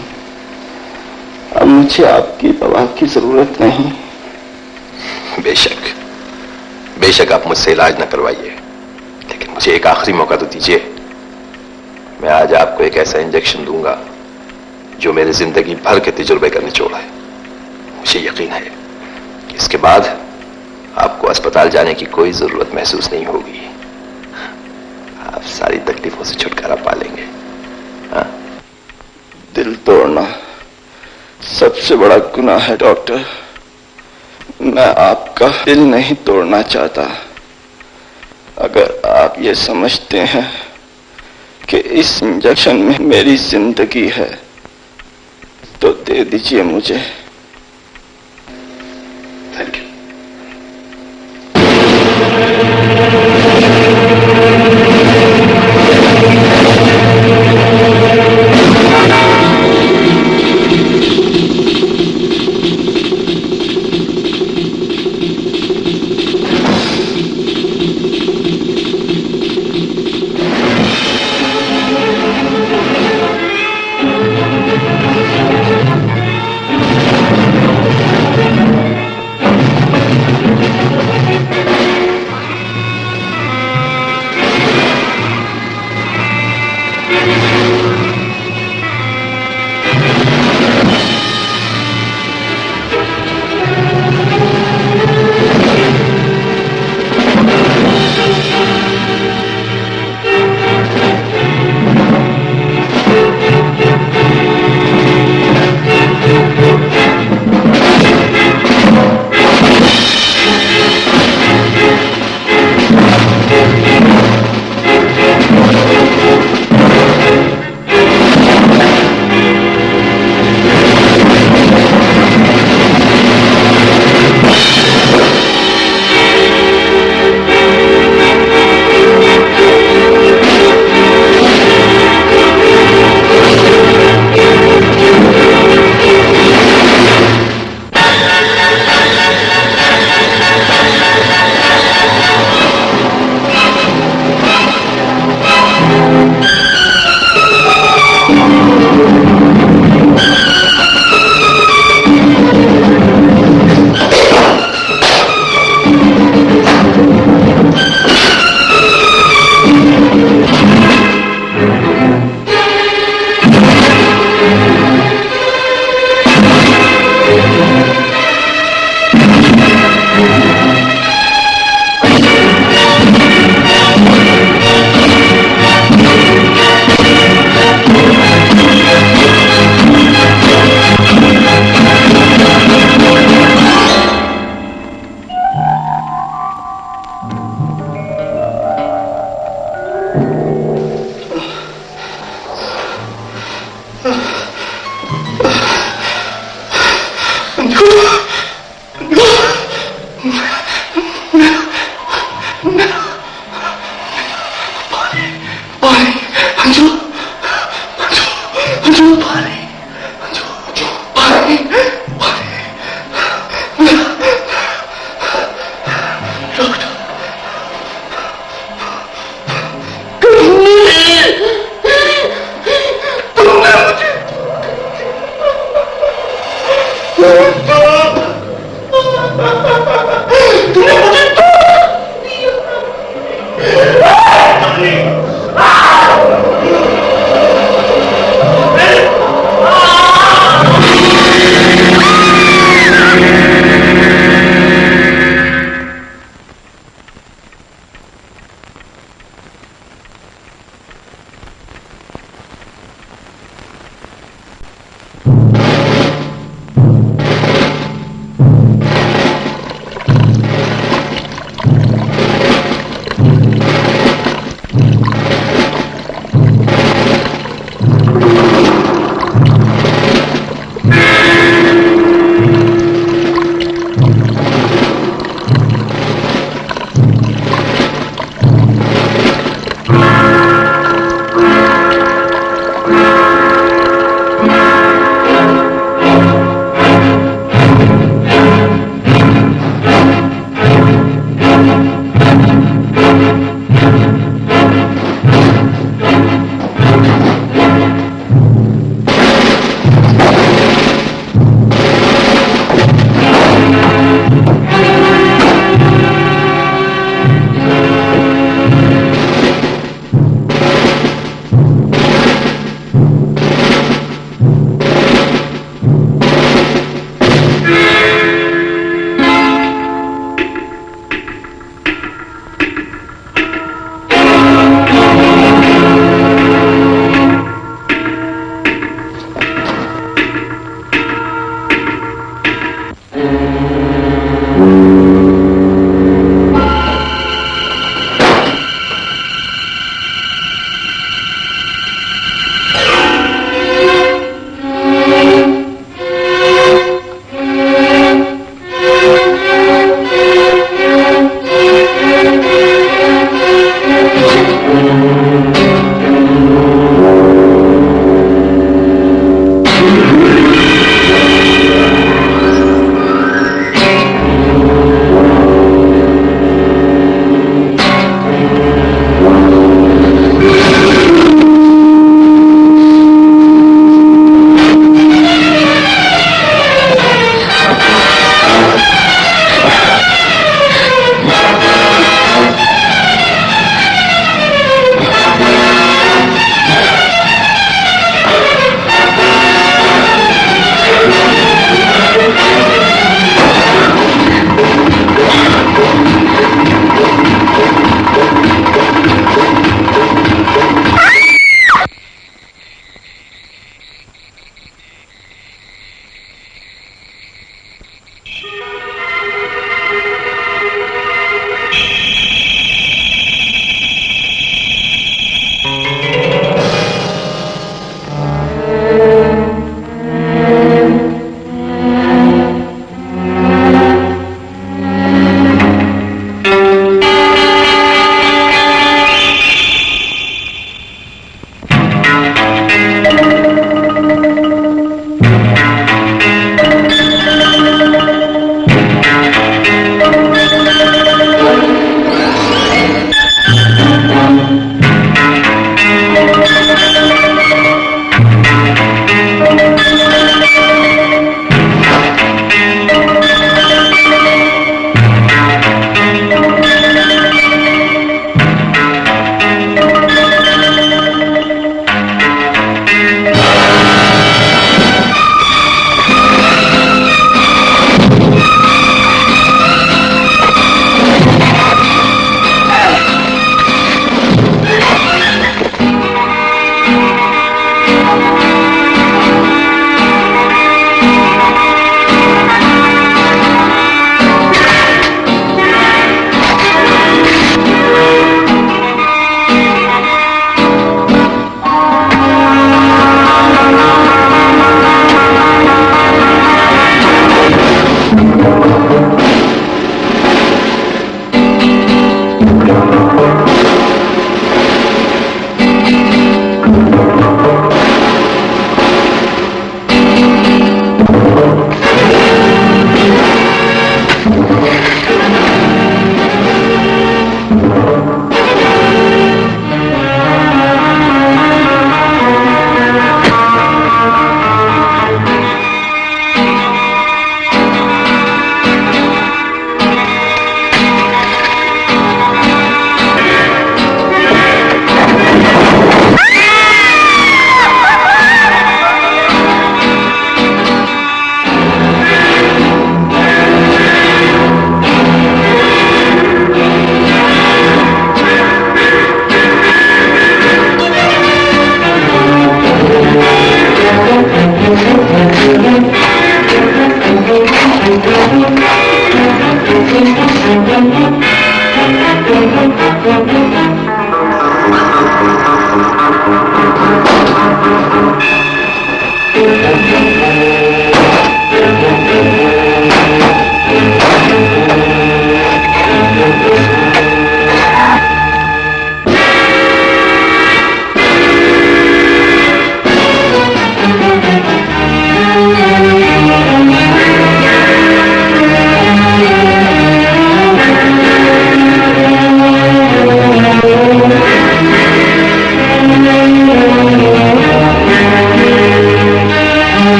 अब मुझे आपकी दवा की जरूरत नहीं। बेशक बेशक आप मुझसे इलाज न करवाइए, लेकिन मुझे एक आखिरी मौका तो दीजिए। मैं आज आपको एक ऐसा इंजेक्शन दूंगा जो मेरी जिंदगी भर के तजुर्बे का निचोड़ है। मुझे यकीन है कि इसके बाद आपको अस्पताल जाने की कोई जरूरत महसूस नहीं होगी। आप सारी तकलीफों से छुटकारा पा लेंगे। हाँ? दिल तोड़ना सबसे बड़ा गुनाह है डॉक्टर। मैं आपका दिल नहीं तोड़ना चाहता। अगर आप ये समझते हैं कि इस इंजेक्शन में मेरी जिंदगी है तो दे दीजिए मुझे। Thank you.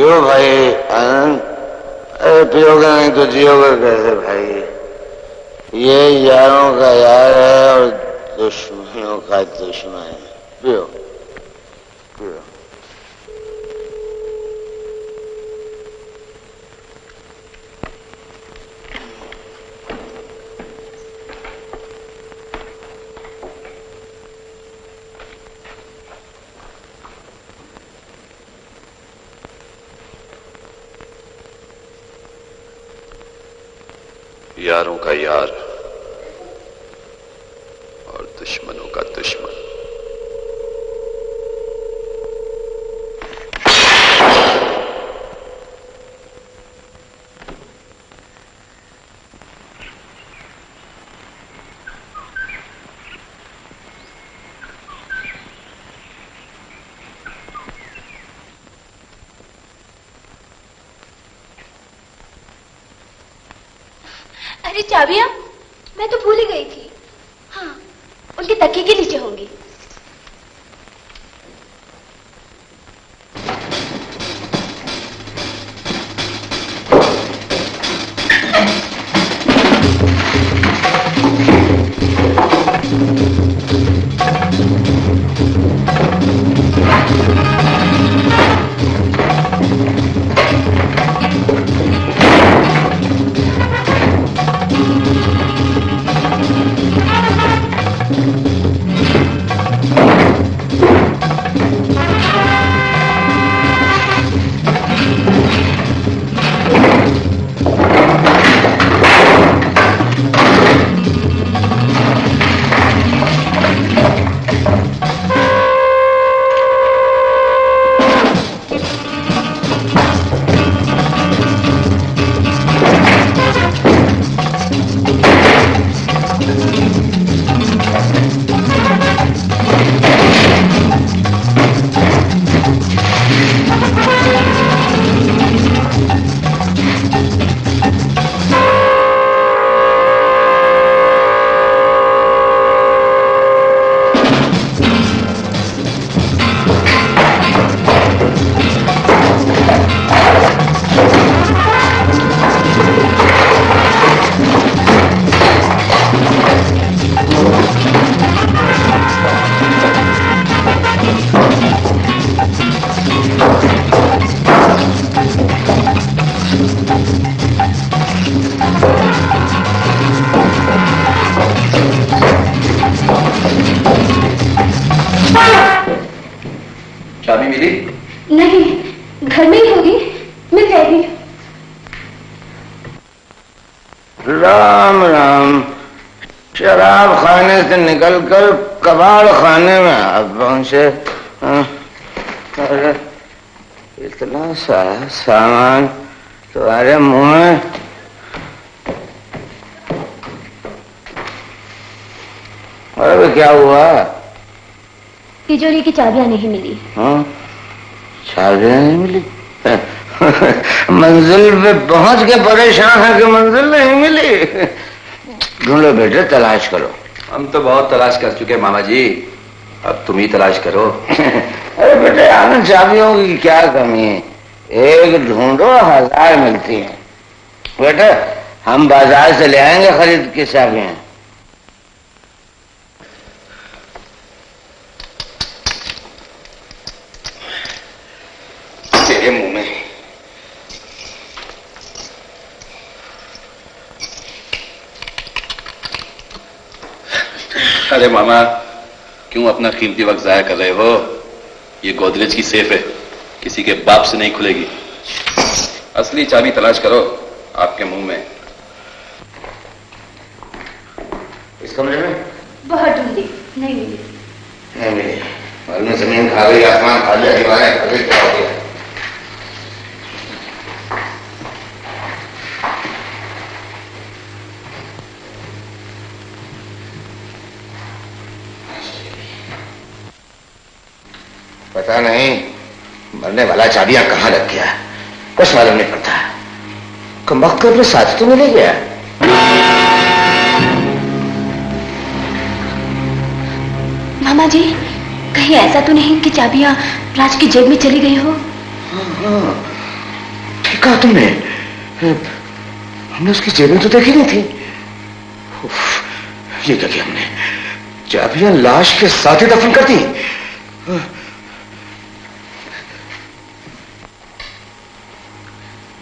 पियो भाई आनंद। अरे पियोगे नहीं तो जियोगे कैसे भाई? ये यारों का यार है और दुश्मनों का दुश्मन है। पियो पियो। यारों का यार और दुश्मनों का दुश्मन। अरे चाबियां मैं तो भूल ही गई थी। हाँ, उनके तकिए के नीचे होंगी। चाबी मिली? नहीं, घर में ही होगी, मिल जाएगी। राम राम। शराब खाने से निकलकर कबाड़ खाने में आप पहुंचे। अरे इतना सारा सामान तुम्हारे मुंह में। अरे क्या हुआ? तिजोरी की चाबियां नहीं मिली। हाँ, चाबियां नहीं मिली? मंजिल पे पहुंच के परेशान है कि मंजिल नहीं मिली। ढूंढो बेटे, तलाश करो। हम तो बहुत तलाश कर चुके मामा जी, अब तुम ही तलाश करो। अरे बेटे, आनंद चाबियों की क्या कमी है? एक ढूंढो 1000 मिलती है। बेटे, हम बाजार से ले आएंगे खरीद के चाबियां। तेरे मुंह में। अरे मामा, क्यों अपना कीमती वक्त जाया कर रहे हो? ये गोदरेज की सेफ है, किसी के बाप से नहीं खुलेगी। असली चाबी तलाश करो, आपके मुंह में। इस कमरे में बहुत ढूंढी, नहीं मिली। नहीं मिली। और में जमीन खा गई, आसमान खा लिया, दीवारें खा गई, क्या हो गया? पता नहीं मरने वाला चाबियां कहां रख गया, कुछ मालूम नहीं पड़ता। कमबख्त अपने साथ तो मिले गया। मामा जी, कहीं ऐसा तो नहीं कि चाबियां राज की जेब में चली गई हो? कहा तुमने? हमने उसकी जेबें तो देखी नहीं थी। उफ, ये क्या किया हमने? चाबियां लाश के साथ ही दफन कर दी।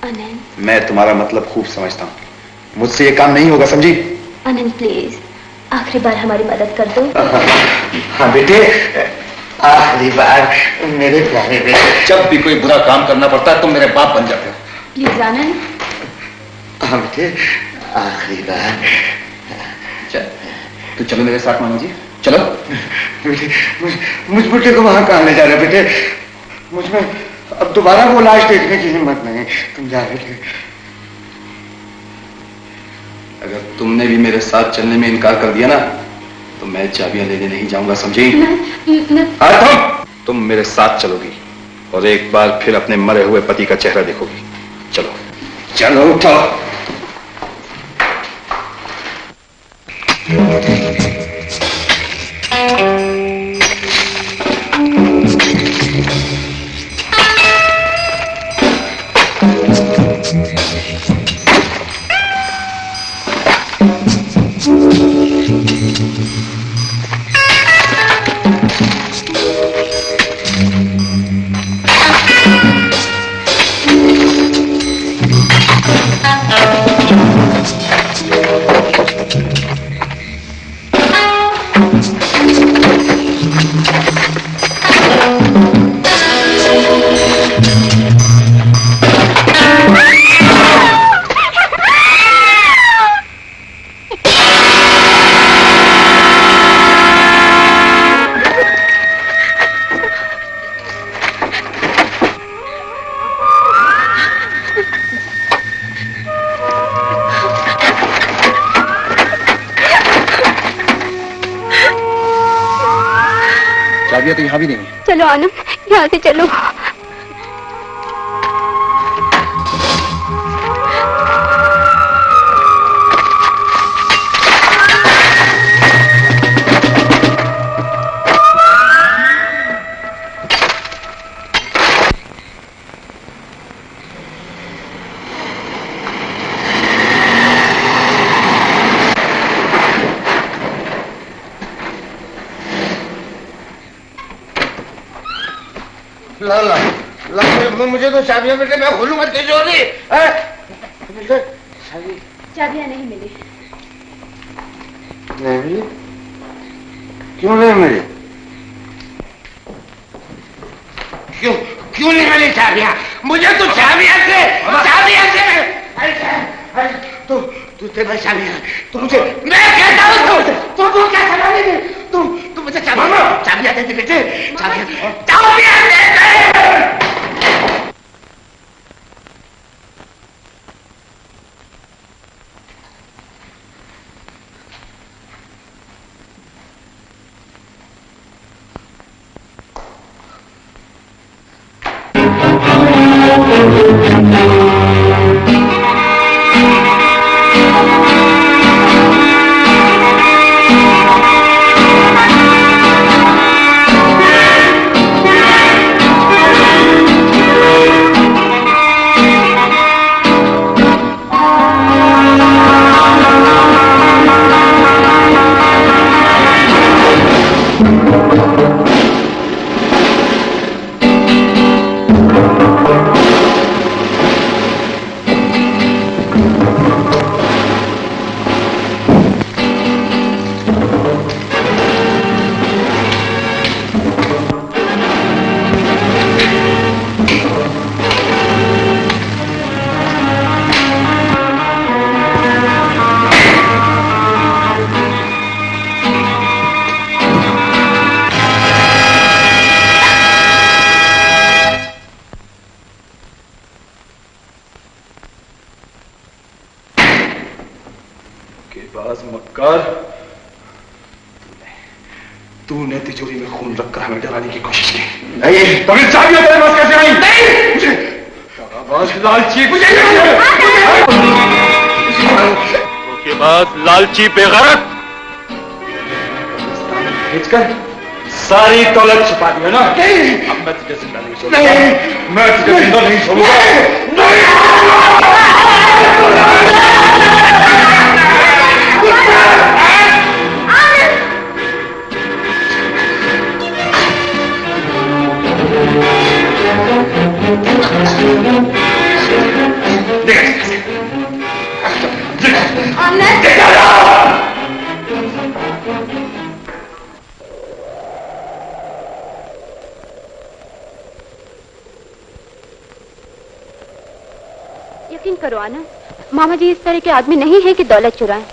अनंत, मैं तुम्हारा मतलब खूब समझता हूँ, मुझसे ये काम नहीं होगा, समझी? अनंत प्लीज आखिरी बार हमारी मदद कर दो। हाँ बेटे, आखिरी बार मेरे प्यारे बेटे। जब भी कोई बुरा काम करना पड़ता है तुम मेरे बाप बन जाते हो। प्लीज आनंद। हाँ बेटे, आखिरी बार। तो चलो मेरे साथ मानो जी, चलो। बेटे, मुझ बेटे को वहां कहाँ ले जा रहे बेटे? मुझ में अब दोबारा वो लाश देखने की हिम्मत नहीं। तुम जा बेटे। अगर तुमने भी मेरे साथ चलने में इनकार कर दिया ना तो मैं चाबियां लेने नहीं जाऊंगा, समझी? तुम मेरे साथ चलोगी और एक बार फिर अपने मरे हुए पति का चेहरा देखोगी। चलो चलो उठो। चाबियां तो यहाँ भी नहीं है। चलो आनंद, यहाँ से चलो। ला ला ला, मुझे तो चाबियां बेटे, मैं खोलूंगा तिजोरी। चाबियां नहीं मिली। नहीं मिली? क्यों नहीं मिली? क्यों क्यों नहीं मिली चाबियां? मुझे तो चाबियां से तू तेरे चाबियां, तू मुझे, मैं कहता हूँ तू क्या समझ नहीं? तू मुझे चाबियां दे दे बेटे, चाबियां दे दे। तूने तिजोरी में खून रखकर हमें डराने की कोशिश की। नहीं, तुम्हें चाबियां तेरे पास कैसे आई? नहीं, लालची, के बाद लालची बेगैरत भेजकर सारी दौलत छुपा दी है ना? अब मैं तुझे जिंदा नहीं छोड़ूंगा। मैं तुझे जिंदा नहीं छोड़ूंगा। यकीन करो आनंद, मामा जी इस तरह के आदमी नहीं है कि दौलत चुराएं।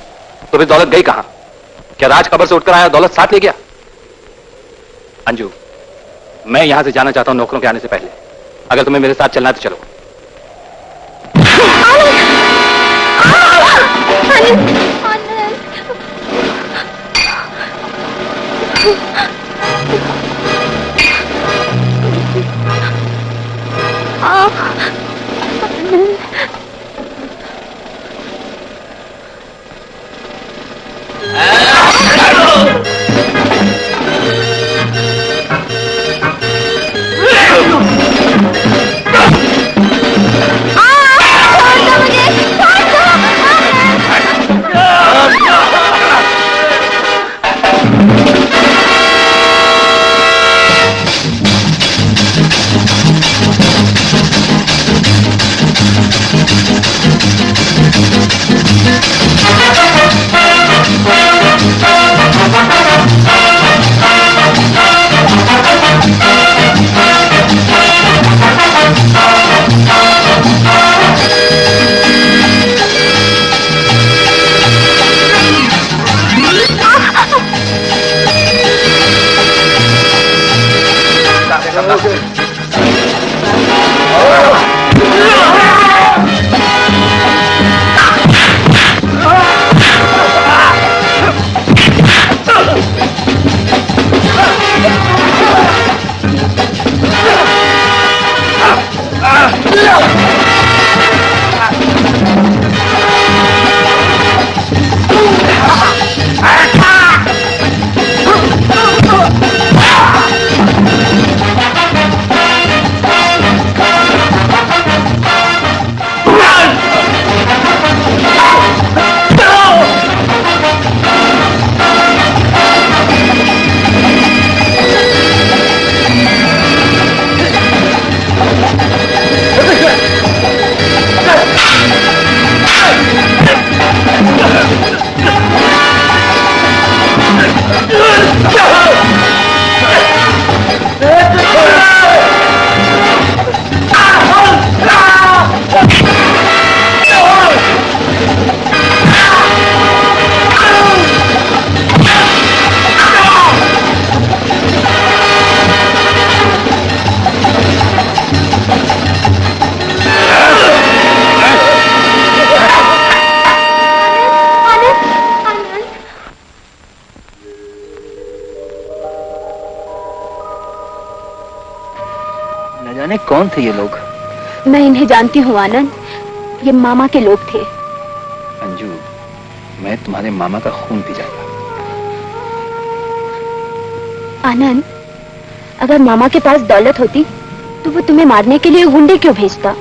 तो फिर दौलत गई कहां? क्या राज कब्र से उठकर आया दौलत साथ ले गया? अंजू, मैं यहां से जाना चाहता हूं नौकरों के आने से पहले। अगर तुम्हें मेरे साथ चलना है तो चलो। कौन थे ये लोग? मैं इन्हें जानती हूँ आनंद, ये मामा के लोग थे। अंजू, मैं तुम्हारे मामा का खून पी जाएगा। आनंद, अगर मामा के पास दौलत होती तो वो तुम्हें मारने के लिए गुंडे क्यों भेजता?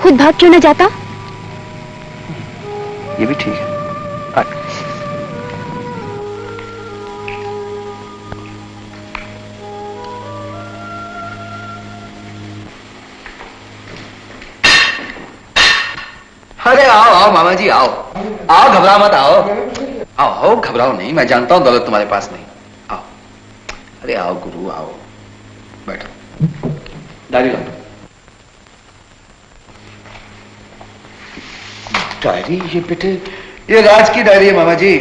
खुद भाग क्यों न जाता? ये भी ठीक है। अरे आओ आओ मामा जी, आओ आओ, घबराओ मत, आओ आओ आओ, घबराओ नहीं, मैं जानता हूं दौलत तुम्हारे पास नहीं। आओ, अरे आओ गुरु, आओ, बैठो, डायरी लो। डायरी? ये बेटे, ये राज की डायरी है मामा जी,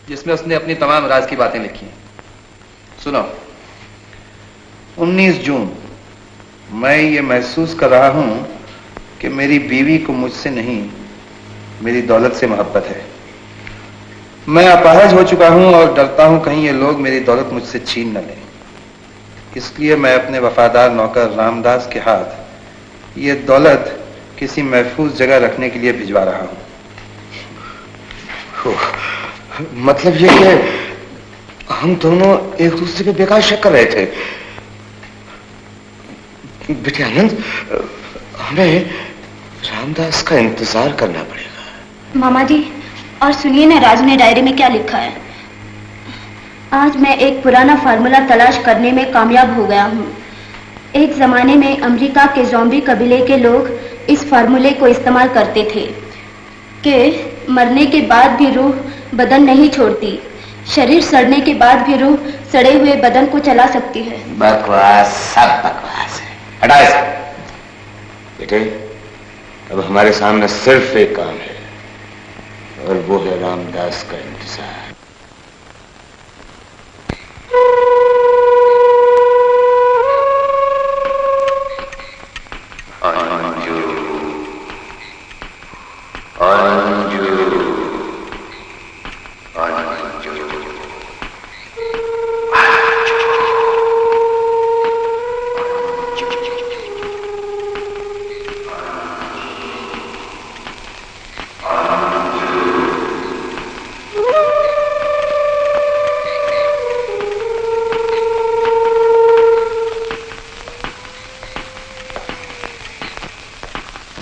जिसमें उसने अपनी तमाम राज की बातें लिखी हैं। सुनो, 19 जून, मैं ये महसूस कर रहा हूं कि मेरी बीवी को मुझसे नहीं, मेरी दौलत से मोहब्बत है। मैं अपाहज हो चुका हूं और डरता हूं कहीं ये लोग मेरी दौलत मुझसे छीन न लें। इसलिए मैं अपने वफादार नौकर रामदास के हाथ ये दौलत किसी महफूज जगह रखने के लिए भिजवा रहा हूं। मतलब ये कि हम दोनों एक दूसरे पे बेकार शक कर रहे थे। बेटे आनंद, हमें रामदास का इंतजार करना पड़ेगा। मामा जी, और सुनिए ना राजू ने डायरी में क्या लिखा है। आज मैं एक पुराना फार्मूला तलाश करने में कामयाब हो गया हूँ। एक जमाने में अमेरिका के ज़ॉम्बी कबीले के लोग इस फार्मूले को इस्तेमाल करते थे कि मरने के बाद भी रूह बदन नहीं छोड़ती, शरीर सड़ने के बाद भी रूह सड़े हुए बदन को चला सकती है। बकवास, सब बकवास है। हटा इसे। बेटे, अब हमारे सामने सिर्फ एक काम है और वो है रामदास का इंतजार।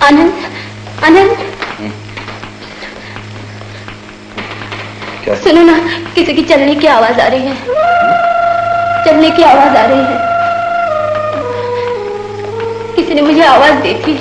आनंद, आनंद, क्या? सुनो ना, किसी की चलने की आवाज आ रही है। चलने की आवाज आ रही है। किसी ने मुझे आवाज दी थी।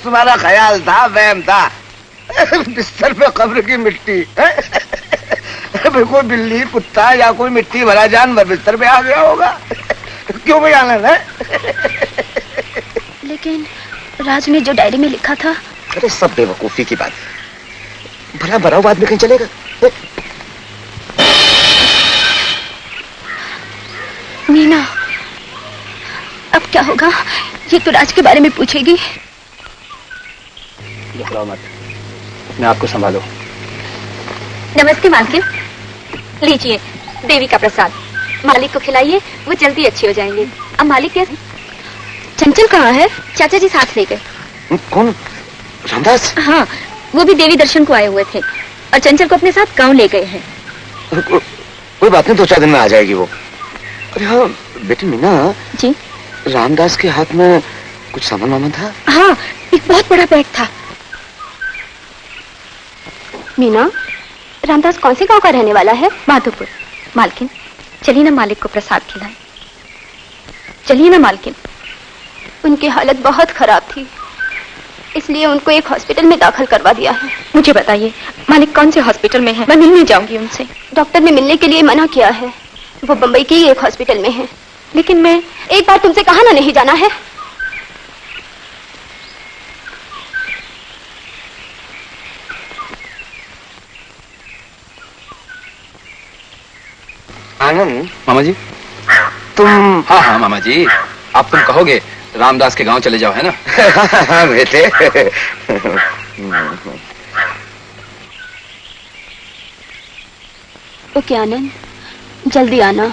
तुम्हारा ख्याल था, वहम था। बिस्तर पे कब्र की मिट्टी। कोई बिल्ली, कुत्ता या कोई मिट्टी भरा जानवर बिस्तर पे आ गया होगा। क्यों भाई आनंद है? लेकिन राजू ने जो डायरी में लिखा था। अरे सब बेवकूफी की बात। भला भराव बाद में कहीं चलेगा? मीना, अब क्या होगा? ये तो राज के बारे में पूछेगी। मत, अपने आप को संभालो। नमस्ते मालकिन, लीजिए देवी का प्रसाद। मालिक को खिलाइए, वो जल्दी अच्छी हो जाएंगे। अब मालिक कैसे? चंचल कहाँ है? चाचा जी साथ ले गए। कौन? रामदास? हाँ, वो भी देवी दर्शन को आए हुए थे और चंचल को अपने साथ गांव ले गए हैं। कोई बात नहीं, 2-4 दिन में आ जाएगी वो। अरे हाँ बेटी मीना जी, रामदास के हाथ में कुछ सामान वामान था? हाँ, एक बहुत बड़ा बैग था। मीना, रामदास कौन से गांव का रहने वाला है? माधोपुर। मालकिन, चलिए ना मालिक को प्रसाद खिलाएं। चलिए ना मालकिन। उनकी हालत बहुत खराब थी, इसलिए उनको एक हॉस्पिटल में दाखिल करवा दिया है। मुझे बताइए, मालिक कौन से हॉस्पिटल में है? मैं मिलने जाऊंगी उनसे। डॉक्टर ने मिलने के लिए मना किया है। वो बम्बई के ही एक हॉस्पिटल में है। लेकिन मैं एक बार तुमसे कहा ना नहीं जाना है। आनंद मामा जी तुम। हाँ हाँ मामा जी, अब तुम कहोगे रामदास के गांव चले जाओ, है ना? हाँ बेटे। ओके आनंद, जल्दी आना।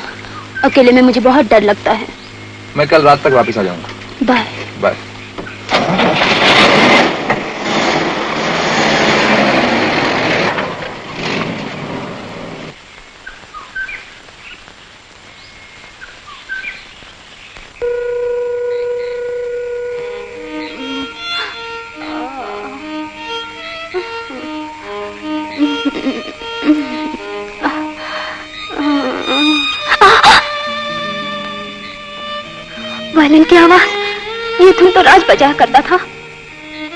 अकेले में मुझे बहुत डर लगता है। मैं कल रात तक वापस आ जाऊंगा। Bye bye. वायलिन की आवाज, ये धुन तो राज बजाया करता था।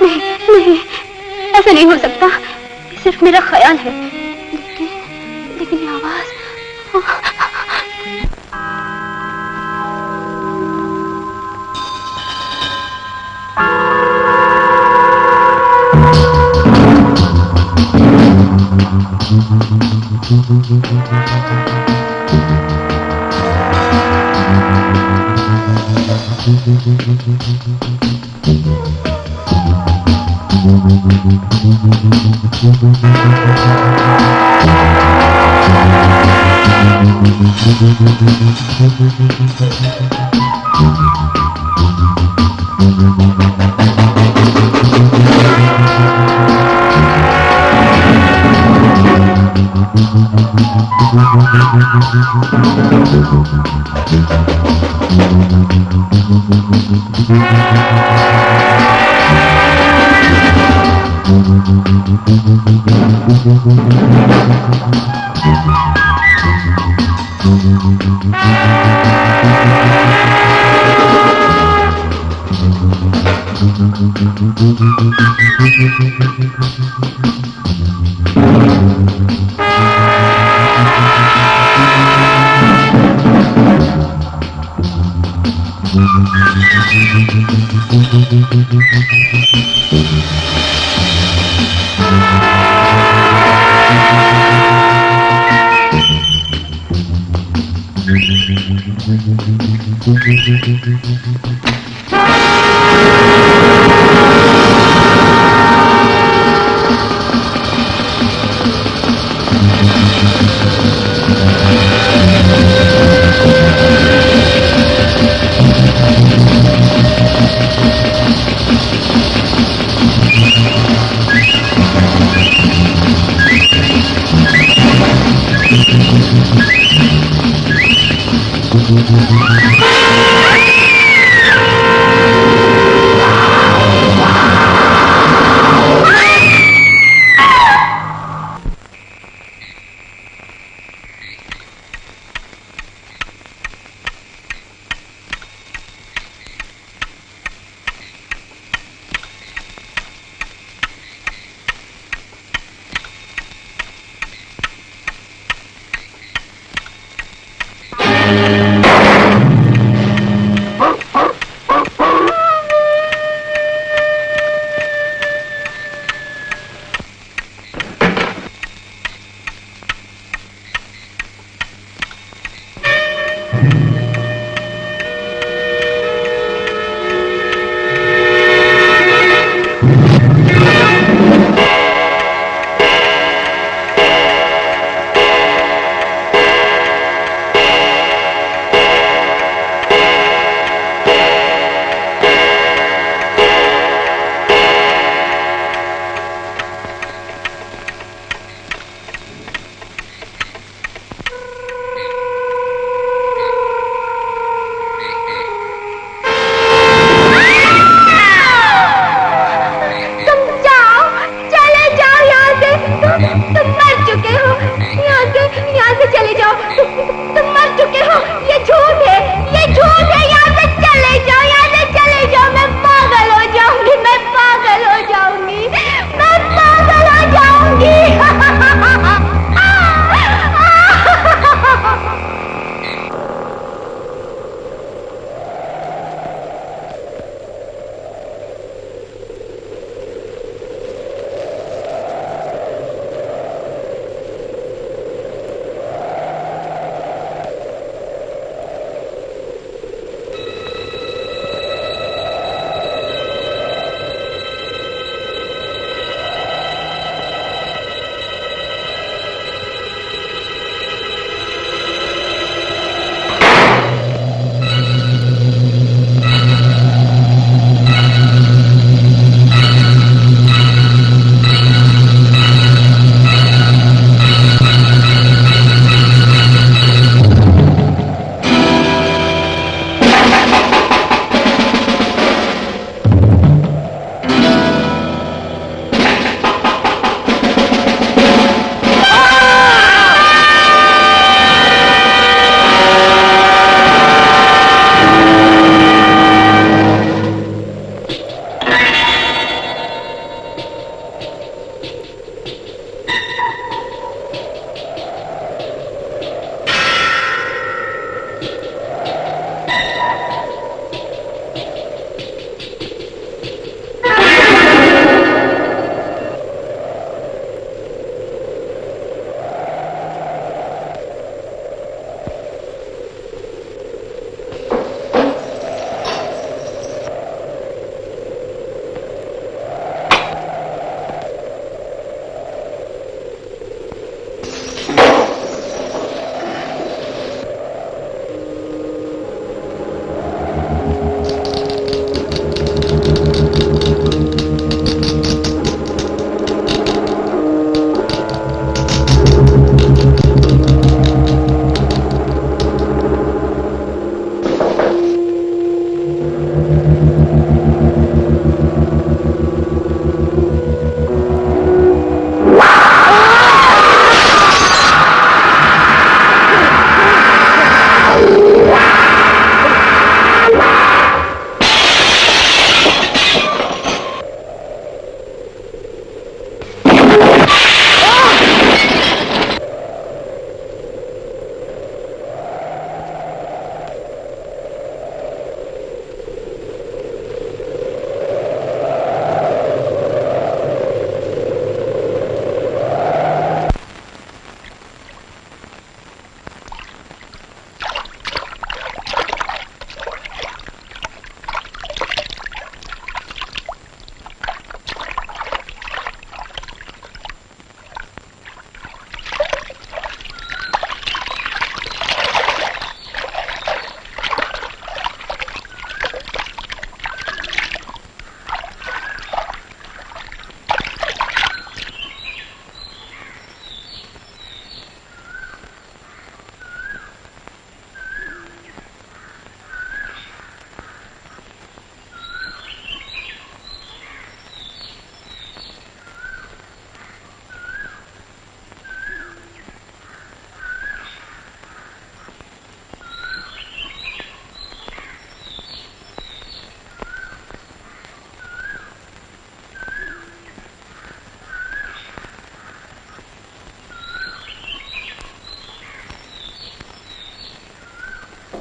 नहीं नहीं, ऐसा नहीं हो सकता। सिर्फ मेरा ख्याल है। लेकिन ये आवाज।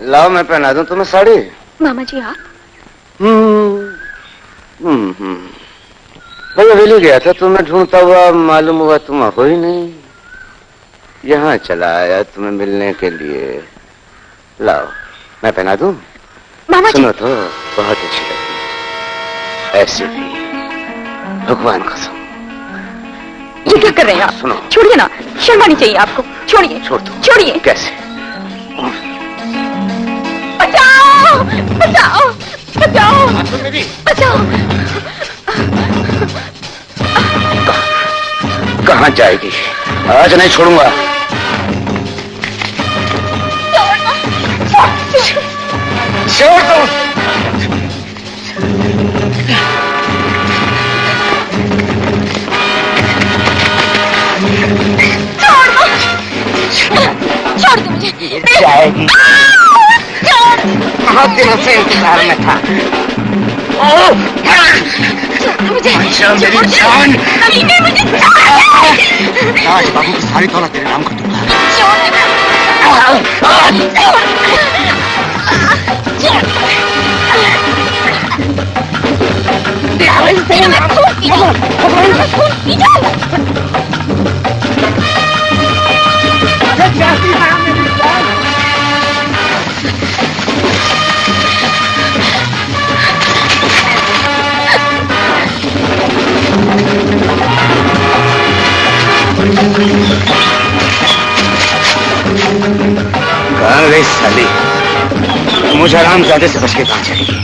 लाओ मैं पहना दूं तुम्हें साड़ी। मामा जी आप? मैं हवेली गया था, तुम्हें ढूंढता हुआ, मालूम हुआ तुम हो ही नहीं। यहाँ चला आया तुम्हें मिलने के लिए। लाओ मैं पहना दूं? मामा सुनो तो बहुत अच्छी लगी, ऐसी भी, भगवान कसम। ये क्या कर रहे हैं आप? सुनो, छोड़िए ना, शर्म आनी चाहिए आपको। छोड़िए, छोड़ दो। छोड़िए। कैसे? बचाओ बचाओ बचाओ बचाओ। कहाँ जाएगी? आज नहीं छोड़ूंगा। छोड़ दो। छोड़ दो मुझे। जाएगी। बहुत दिनों से इंतजार में था। मुझे मेरी जान। मुझे राज बाबू की सारी दौलत तेरे नाम कर दूंगा। कहाँ गई साली? मुझे हरामजादे से बच के कहाँ जाएगी?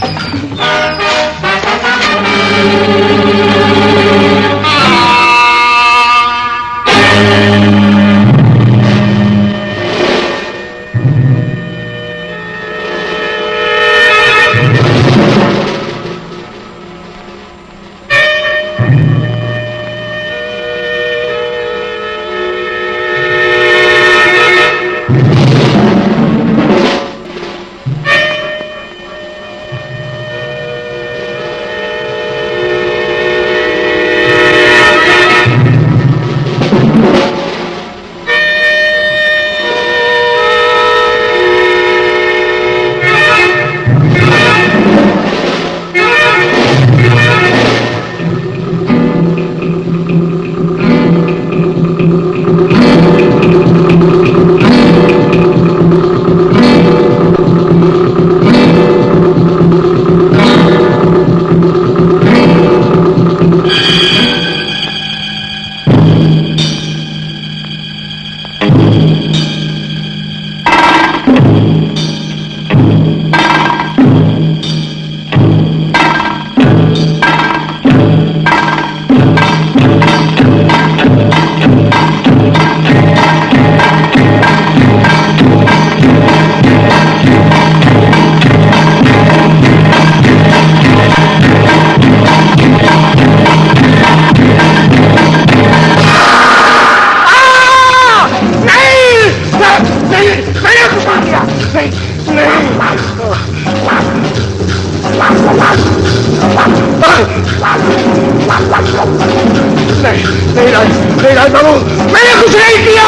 नहीं राज बाबू, मैंने कुछ नहीं किया।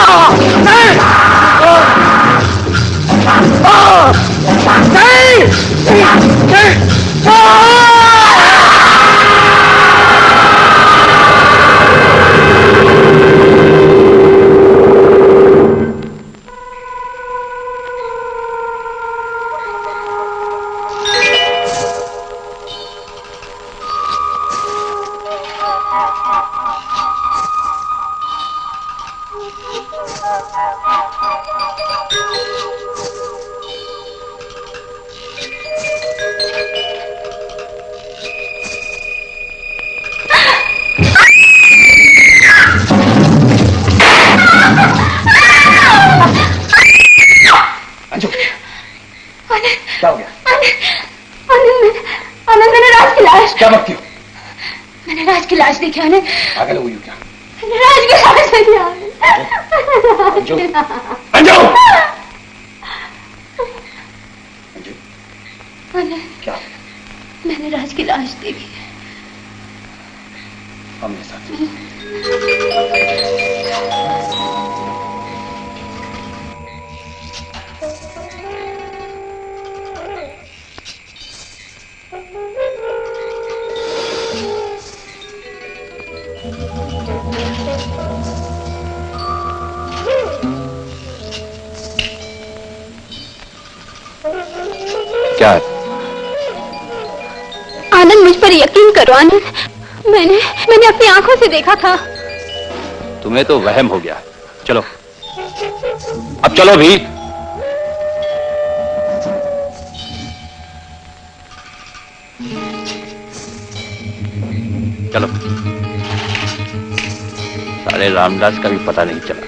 क्या हो गया? आनंद, मैंने राज की लाश। क्या बकती हो? मैंने राज की लाश देखी। आनंद, पागल हुई हो क्या? राज की लाश देखी। अंजू, अंजू, आनंद, क्या? मैंने राज की लाश देखी। हमने साथ पर यकीन करो आनंद, मैंने अपनी आंखों से देखा था। तुम्हें तो वहम हो गया। चलो अब चलो भी। चलो। सारे रामदास का भी पता नहीं चला।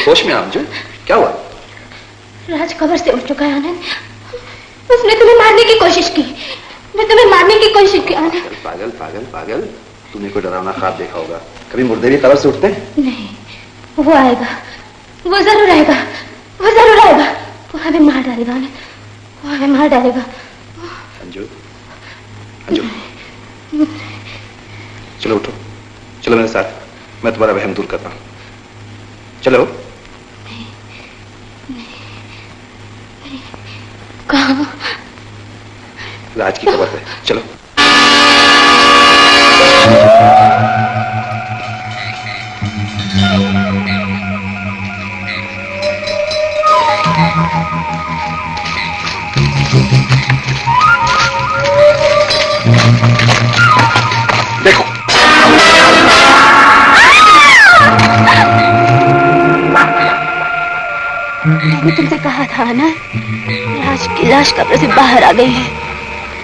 होश में आमजू, क्या हुआ? राज कब्र से उठ चुका है आनंद। उसने तुम्हें मारने की कोशिश की। मैं तुम्हें मारने की कोशिश की आनंद। पागल पागल पागल, तूने कोई डरावना ख्वाब देखा होगा। कभी मुर्दे भी कब्र से उठते हैं? नहीं, वो आएगा, वो जरूर आएगा, वो जरूर आएगा। वो हमें मार डालेगा आनंद, वो हमें मार डालेगा। अंजू, अंजू, चलो उठो, चलो मेरे साथ, मैं तुम्हारा वहम दूर करता हूँ। चलो। कहाँ? राज की खबर है, चलो। देखो मैंने तुमसे कहा था ना, राज की लाश कब्र से बाहर आ गई है।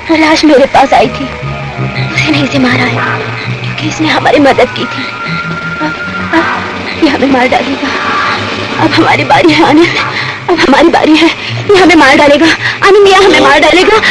वो लाश मेरे पास आई थी, उसे नहीं से मारा है क्योंकि इसने हमारी मदद की थी। अब ये हमें मार डालेगा। अब हमारी बारी है आनंद, अब हमारी बारी है। ये हमें मार डालेगा आनंद, ये हमें मार डालेगा।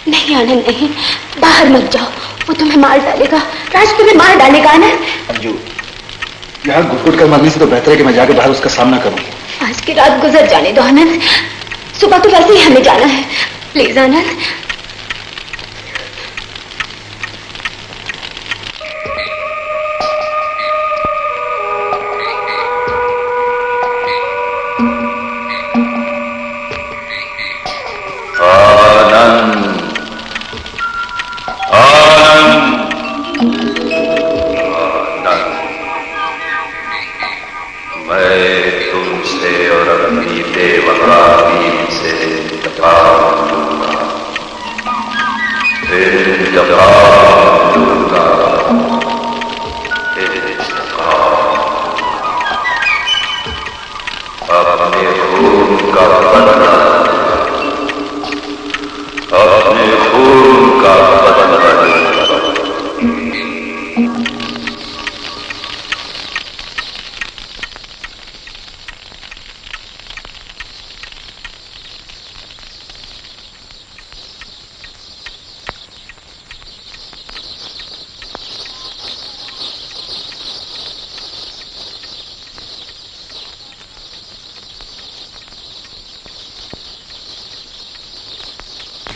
नहीं आनंद नहीं, बाहर मत जाओ, वो तुम्हें मार डालेगा, राज तुम्हें मार डालेगा आनंद। अंजू, यहाँ घुट कर मरने से तो बेहतर है कि मैं जाके बाहर उसका सामना करूं। आज की रात गुजर जाने दो आनंद, सुबह तो वैसे ही हमें जाना है, प्लीज आनंद।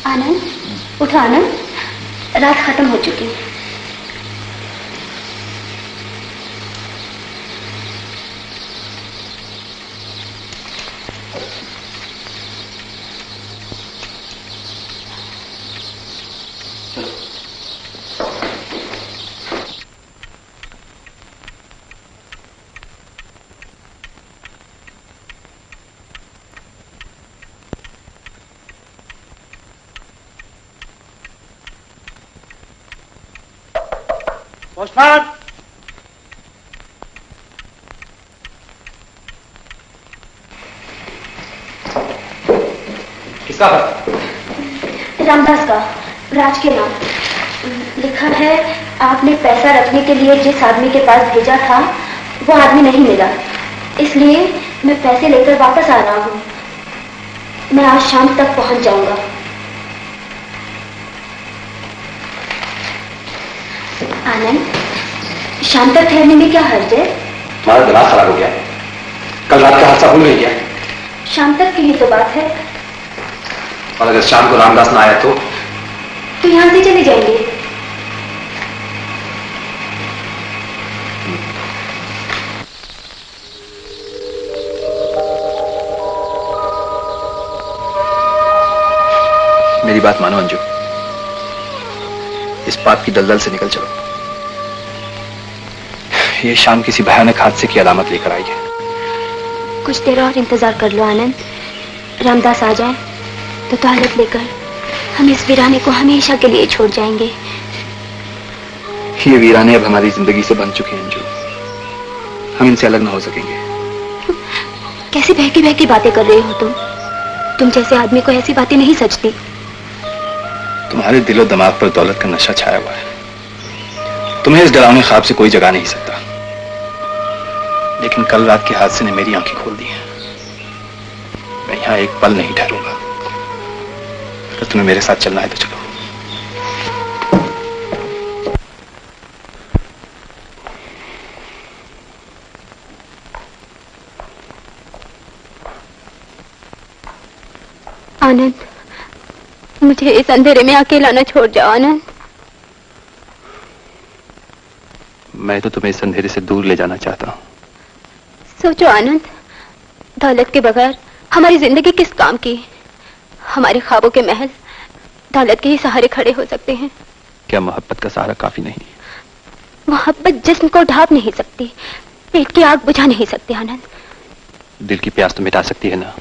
आनंद, उठो आनंद, रात खत्म हो चुकी है। पोस्टमैन, किसका है? रामदास का, राज के नाम। लिखा है आपने पैसा रखने के लिए जिस आदमी के पास भेजा था वो आदमी नहीं मिला, इसलिए मैं पैसे लेकर वापस आ रहा हूँ। मैं आज शाम तक पहुंच जाऊंगा। आनंद, शाम तक ठहरने में क्या हर्ज है? तुम्हारा दिमाग खराब हो गया? कल रात का हादसा भूल गई क्या? शाम तक की ही तो बात है। और अगर शाम को रामदास ना आया तो यहां से चले जाएंगे। मेरी बात मानो अंजू, इस पाप की दलदल से निकल चलो। ये शाम किसी भयानक हादसे की अलामत लेकर आई है। कुछ देर और इंतजार कर लो आनंद, रामदास आ जाए तो दौलत लेकर हम इस वीराने को हमेशा के लिए छोड़ जाएंगे। ये वीराने अब हमारी जिंदगी से बन चुके हैं अंजू, हम इनसे अलग ना हो सकेंगे। कैसी बहकी बहकी बातें कर रहे हो तुम जैसे आदमी को ऐसी बातें नहीं सचती। तुम्हारे दिलो दिमाग पर दौलत का नशा छाया हुआ है, तुम्हें इस डरावने ख्वाब से कोई जगा नहीं सकता। लेकिन कल रात के हादसे ने मेरी आंखें खोल दी हैं। मैं यहां एक पल नहीं ठहरूंगा। अगर तुम्हें मेरे साथ चलना है तो चलो। आनंद, मुझे इस अंधेरे में अकेला न छोड़ जाओ आनंद। मैं तो तुम्हें इस अंधेरे से दूर ले जाना चाहता हूं। सोचो आनंद, दौलत के बगैर हमारी जिंदगी किस काम की? हमारे ख्वाबों के महल दौलत के ही सहारे खड़े हो सकते हैं। क्या मोहब्बत का सहारा काफी नहीं? मोहब्बत जिस्म को ढांप नहीं सकती, पेट की आग बुझा नहीं सकती आनंद। दिल की प्यास तो मिटा सकती है ना?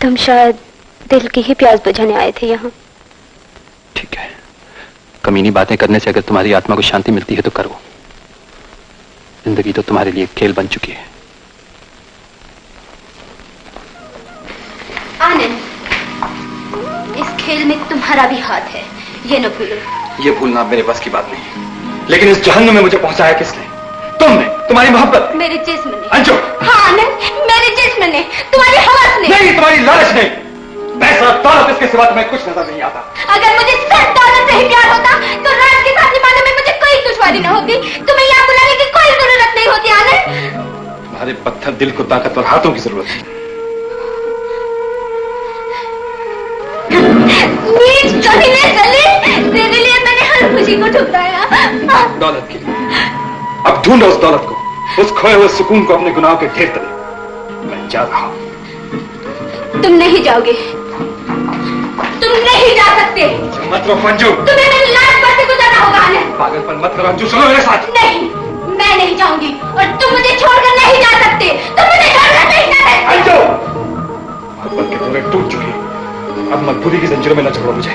तुम शायद दिल की ही प्यास बुझाने आए थे यहाँ। ठीक है, कमीनी बातें करने से अगर तुम्हारी आत्मा को शांति मिलती है तो करो। जिंदगी तो तुम्हारे लिए खेल बन चुकी है। आनंद, इस खेल में तुम्हारा भी हाथ है, ये न भूलो। ये भूलना मेरे बस की बात नहीं, लेकिन इस जहन्नुम में मुझे पहुंचाया किसने? तुमने, तुम्हारी मोहब्बत। मेरे जिस्म ने। अंजू। हाँ आनंद, मेरे जिस्म ने, तुम्हारी हवस ने। नहीं, तुम्हारी लालच ने। पैसा दौलत इसके सिवा तुम्हें कुछ नजर नहीं आता। अगर मुझे सिर्फ दौलत से ही प्यार होता तो राज के साथ निभाने में मुझे कोई दुश्वारी न होती। तुम्हें यहाँ बुलाने की कोई जरूरत नहीं होती आनंद। तुम्हारे पत्थर दिल को ताकतवर हाथों की जरूरत है। नीच कमीने जलील, तेरे लिए मैंने हर खुशी को ठुकराया। दौलत के लिए अब ढूंढो उस दौलत को, उस खोए हुए सुकून को अपने गुनाहों के ढेर तले। मैं जा रहा हूं। तुम नहीं जाओगे, तुम नहीं जा सकते। मत रो अंजू, तुम्हें मेरी लाश पर से गुजरना होगा आनंद। पागलपन मत करो अंजू, चलो मेरे साथ। नहीं, मैं नहीं जाऊंगी और तुम मुझे छोड़कर नहीं जा सकते। तुम मुझे छोड़कर नहीं जा सकते। अंजू, मोहब्बत के डोरे टूट चुके, अब मजबूरी की जंजीरों में न छोड़ो मुझे।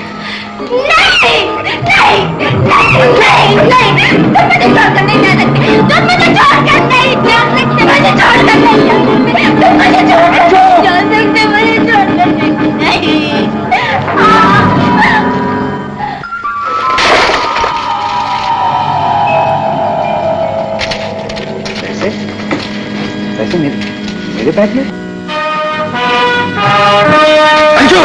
नहीं, नहीं, नहीं, नहीं, तुम मुझे छोड़कर नहीं जा सकते। तुम मुझे छोड़कर नहीं जा सकते। मुझे छोड़कर नहीं जा सकते। तुम मुझे छोड़कर नहीं जा सकते। मुझे छोड़कर नहीं। पैसे मेरे बैग में? अंजू!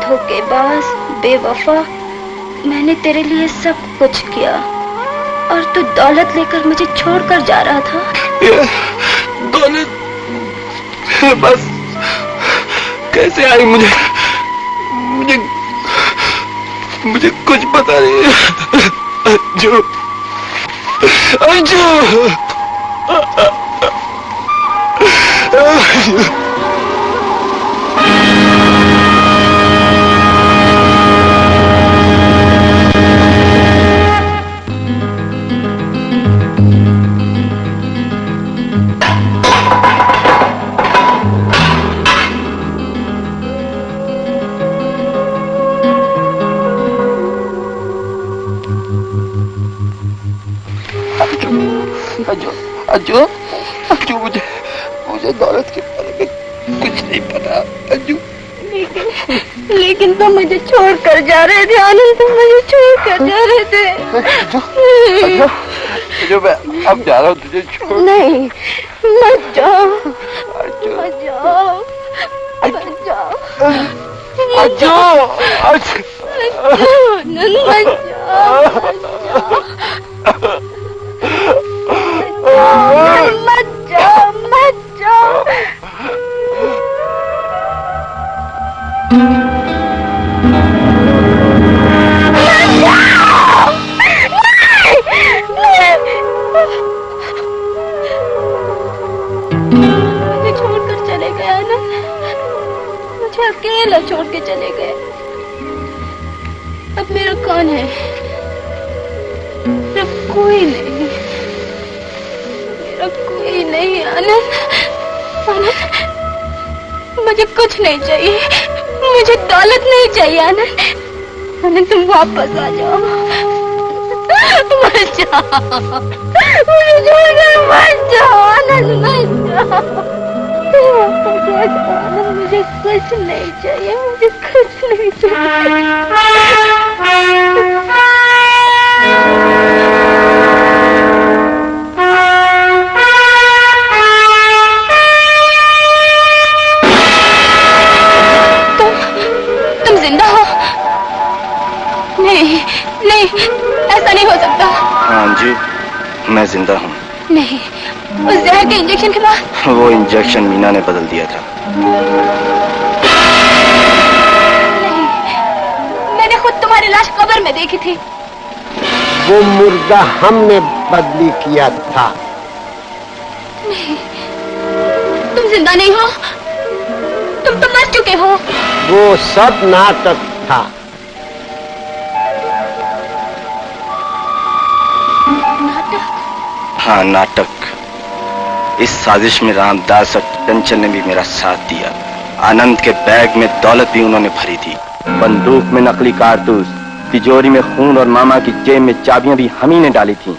धोखेबाज, बेवफा, मैंने तेरे लिए सब कुछ किया और तू दौलत लेकर मुझे छोड़कर जा रहा था। दौलत बस कैसे आई मुझे कुछ पता नहीं। अंजू, अंजू, अंजू, अंजू, मुझे दौलत के बारे में कुछ नहीं पता अंजू। लेकिन तुम मुझे छोड़कर जा रहे थे आनंद, तुम मुझे छोड़कर जा रहे थे। अंजू, मैं अब जा रहा हूँ तुझे छोड़। नहीं, मत जाओ, मत जाओ, मत जाओ, अंजू, आनंद, मत जाओ, मत जाओ, मत जाओ। मुझे छोड़कर चले गए आनंद, मुझे अकेला छोड़ के चले गए। अब मेरा कौन है? मेरा कोई नहीं, मेरा कोई नहीं आनंद। आनंद, मुझे कुछ नहीं चाहिए, मुझे दौलत नहीं चाहिए आनंद। आनंद, तुम वापस आ जाओ, मत जाओ, मुझे छोड़कर मत जाओ आनंद, मत जाओ, वापस आ जाओ आनंद। मुझे कुछ नहीं चाहिए, मुझे कुछ नहीं चाहिए। तुम जिंदा हो? नहीं, नहीं, ऐसा नहीं हो सकता। हाँ अंजू, मैं जिंदा हूँ। नहीं, उस जहर के इंजेक्शन के बाद? वो इंजेक्शन मीना ने बदल दिया था। नहीं, मैंने खुद तुम्हारी लाश कब्र में देखी थी। वो मुर्दा हमने बदली किया था। नहीं, जिंदा नहीं हो, तुम तो मर चुके हो। वो सब नाटक था। हाँ, नाटक। इस साजिश में रामदास और चंचल ने भी मेरा साथ दिया। आनंद के बैग में दौलत भी उन्होंने भरी थी, बंदूक में नकली कारतूस, तिजोरी में खून और मामा की जेब में चाबियां भी हम ही ने डाली थी।